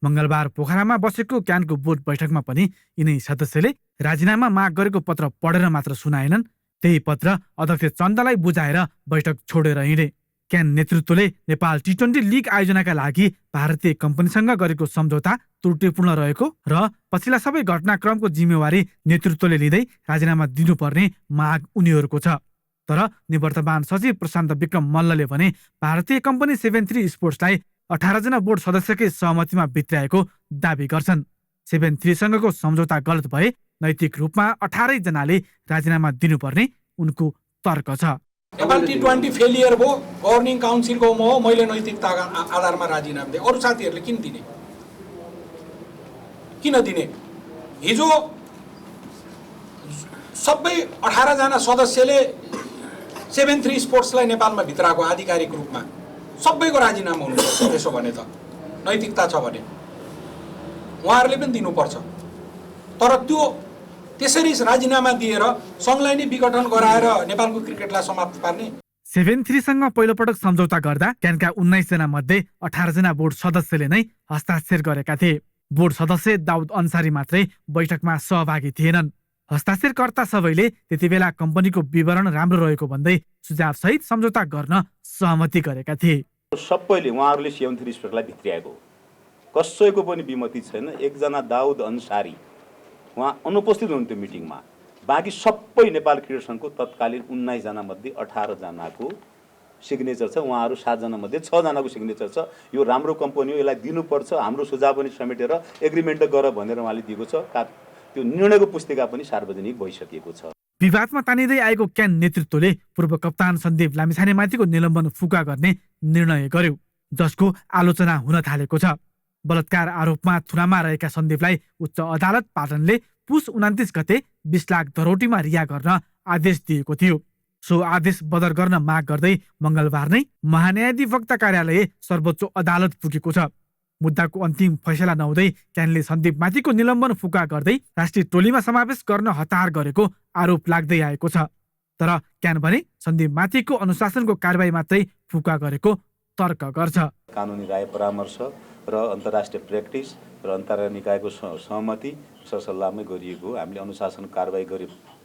मंगलबार पोखरामा बसेको क्यानको बोर्ड बैठकमा पनि यिनै सदस्यले राजीनामा माग गरेको पत्र पढेर मात्र सुनाएनन्। त्यही पत्र अध्यक्ष चन्दलाई बुझाएर बैठक छोडेर हिँडे। क्यान नेतृत्वले नेपाल टी20 लिग आयोजनाका लागि भारतीय कम्पनीसँग गरेको सम्झौता त्रुटिपूर्ण रहेको र पछिल्ला सबै घटनाक्रमको जिम्मेवारी नेतृत्वले लिँदै राजीनामा दिनुपर्ने माग उनीहरूको छ। तर निवर्तमान सचिव प्रशान्त विक्रम मल्लले भने भारतीय कम्पनी 73 स्पोर्ट्सलाई 18 जना बोर्ड सदस्यकै सहमतिमा भित्र्याएको दावी गर्छन्। 73 सँगको सम्झौता गलत भए नैतिक रूपमा 18 जनाले राजीनामा दिनुपर्ने उनको तर्क छ। नेपाल टी20 फेलियर भयो, गभर्निङ काउन्सिलको म हो, मैले नैतिकताका आधारमा राजीनामा दिएँ। अरू साथीहरूले किन दिने? किन दिने? हिजो सबै 18 जना सदस्यले 73 स्पोर्ट्सलाई नेपालमा भित्राएको आधिकारिक रूपमा सबैको राजीनामा हुनुपर्छ। त्यसो भने त नैतिकता छ भने उहाँहरूले पनि दिनुपर्छ। तर त्यो त्यसरी राजीनामा दिएर सङ्घलाई नै विघटन गराएर नेपालको क्रिकेटलाई समाप्त पार्ने। 73 सँग पहिलोपटक सम्झौता गर्दा क्यानका 19 जना मध्ये 18 जना बोर्ड सदस्यले नै हस्ताक्षर गरेका थिए। बोर्ड सदस्य दाउद अन्सारी मात्रै बैठकमा सहभागी थिएनन्। हस्ताक्षरकर्ता सबैले त्यति बेला कम्पनीको विवरण राम्रो रहेको भन्दै सुझावसहित सम्झौता गर्न सहमति गरेका थिए। सबैले उहाँहरूले 73 स्पोर्ट्सलाई भित्र्याएको कसैको पनि विमति छैन। एकजना दाउद अन्सारी उहाँ अनुपस्थित हुनुहुन्थ्यो मिटिङमा। बाँकी सबै नेपाल क्रिकेट सङ्घको तत्कालीन 19 जना मध्ये 18 जनाको सिग्नेचर छ। उहाँहरू 7 जना मध्ये 6 जनाको सिग्नेचर छ। यो राम्रो कम्पनी हो, यसलाई दिनुपर्छ, हाम्रो सुझाव पनि समेटेर एग्रिमेन्ट गर भनेर उहाँले दिएको छ। त्यो निर्णयको पुस्तिका पनि सार्वजनिक भइसकेको छ। विवादमा तानिँदै आएको क्यान नेतृत्वले पूर्व कप्तान सन्दीप लामिछानेमाथिको निलम्बन फुका गर्ने निर्णय गर्यो, जसको आलोचना हुन थालेको छ। बलात्कार आरोपमा थुनामा रहेका सन्दीपलाई उच्च अदालत पाटनले पुस 29 गते 20 लाख दरोटीमा रिहा गर्न आदेश दिएको थियो। सो आदेश बदर गर्न माग गर्दै मंगलबार नै महान्यायाधिवक्ता कार्यालय सर्वोच्च अदालत पुगेको छ। मुद्दाको अन्तिम फैसला नहुँदै क्यानले सन्दीपमाथिको निलम्बन फुका गर्दै राष्ट्रिय टोलीमा समावेश गर्न हतार गरेको आरोप लाग्दै आएको छ। तर क्यान भने सन्दीपमाथिको अनुशासनको कारबाही मात्रै फुका गरेको तर्क गर्छ। कानुनी राय परामर्श र अन्तर्राष्ट्रिय प्र्याक्टिस र अन्तर्राष्ट्रिय निकायको सहमति सरसल्लाहमै गरिएको हामीले अनुशासन कारबाही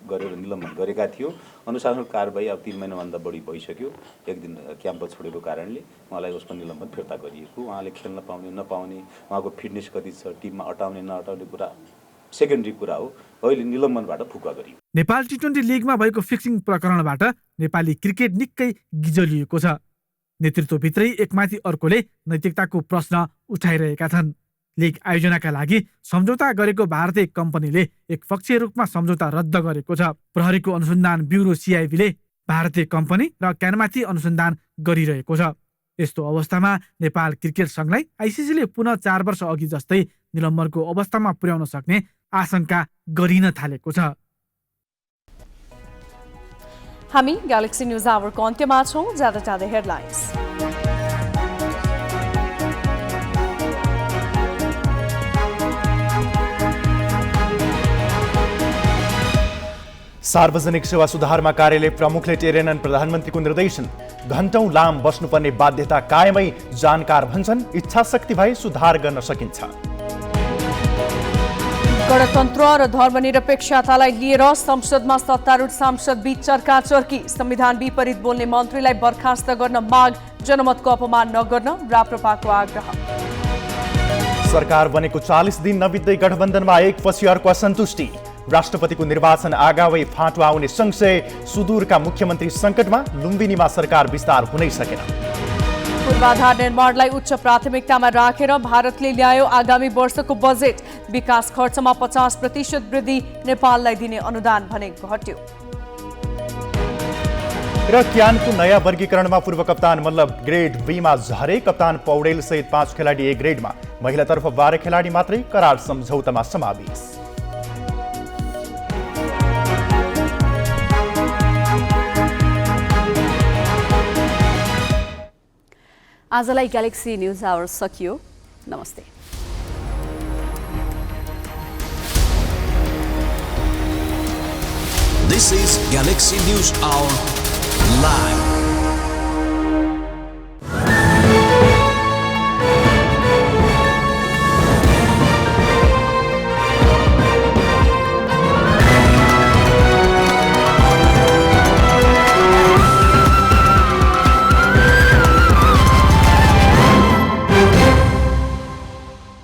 गरेर निलम्बन गरेका थियौँ। अनुशासन कारबाही अब 3 महिनाभन्दा बढी भइसक्यो। एक दिन क्याम्पस छोडेको कारणले उहाँलाई उसको निलम्बन फिर्ता गरिएको। उहाँले खेल्न पाउने नपाउने, उहाँको फिटनेस कति छ, टिममा अटाउने नअटाउने कुरा सेकेन्डरी कुरा हो। अहिले निलम्बनबाट फुका गरियो। नेपाल टी20 लिगमा भएको फिक्सिङ प्रकरणबाट नेपाली क्रिकेट निकै गिजलिएको छ। नेतृत्वभित्रै एकमाथि अर्कोले नैतिकताको प्रश्न उठाइरहेका छन्। लिग आयोजनाका लागि सम्झौता गरेको भारतीय कम्पनीले एकपक्षीय रूपमा सम्झौता रद्द गरेको छ। प्रहरीको अनुसन्धान ब्युरो CIB ले भारतीय कम्पनी र क्यानमाथि अनुसन्धान गरिरहेको छ। यस्तो अवस्थामा नेपाल क्रिकेट सङ्घलाई ICCले पुनः 4 वर्ष अघि जस्तै निलम्बनको अवस्थामा पुर्याउन सक्ने आशंका गरिन थालेको छ। हामी ग्यालेक्सी न्यूज आवरको अन्त्यमा छौं। ज्यादा हेडलाइन्स। सार्वजनिक सेवा सुधारमा कार्यालय प्रमुखले टेरेनन् प्रधानमन्त्रीको निर्देशन। घण्टौं लाम बस्नुपर्ने बाध्यता कायमै, जानकार भन्छन् इच्छाशक्ति भए सुधार गर्न सकिन्छ। गणतन्त्र र धर्मनिरपेक्षतालाई लिएर संसदमा सत्तारूढ सांसद बीच चर्काचर्की। संविधान विपरीत बोल्ने मन्त्रीलाई बर्खास्त गर्न माग, जनमतको अपमान नगर्न राप्रपाको आग्रह। सरकार बनेको 40 दिन नबित्दै गठबन्धनमा एकपछि अर्को असन्तुष्टि। राष्ट्रपतिको निर्वाचन आगावै फाँटो आउने संशय। सुदूरका मुख्यमन्त्री सङ्कटमा, लुम्बिनीमा सरकार विस्तार हुनै सकेन। पूर्वाधार निर्माणलाई उच्च प्राथमिकतामा राखेर भारतले ल्यायो आगामी वर्षको बजेट। विकास खर्चमा 50% वृद्धि, नेपाललाई दिने अनुदान भने घट्यो। र क्यानको नयाँ वर्गीकरणमा पूर्व कप्तान मल्ल ग्रेड बीमा झरे। कप्तान पौडेल सहित 5 खेलाडी ए ग्रेडमा, महिलातर्फ 12 खेलाडी मात्रै करार सम्झौतामा समावेश। आजलाई ग्यालेक्सी न्युज आवर सकियो। नमस्ते। This is Galaxy News Hour Live.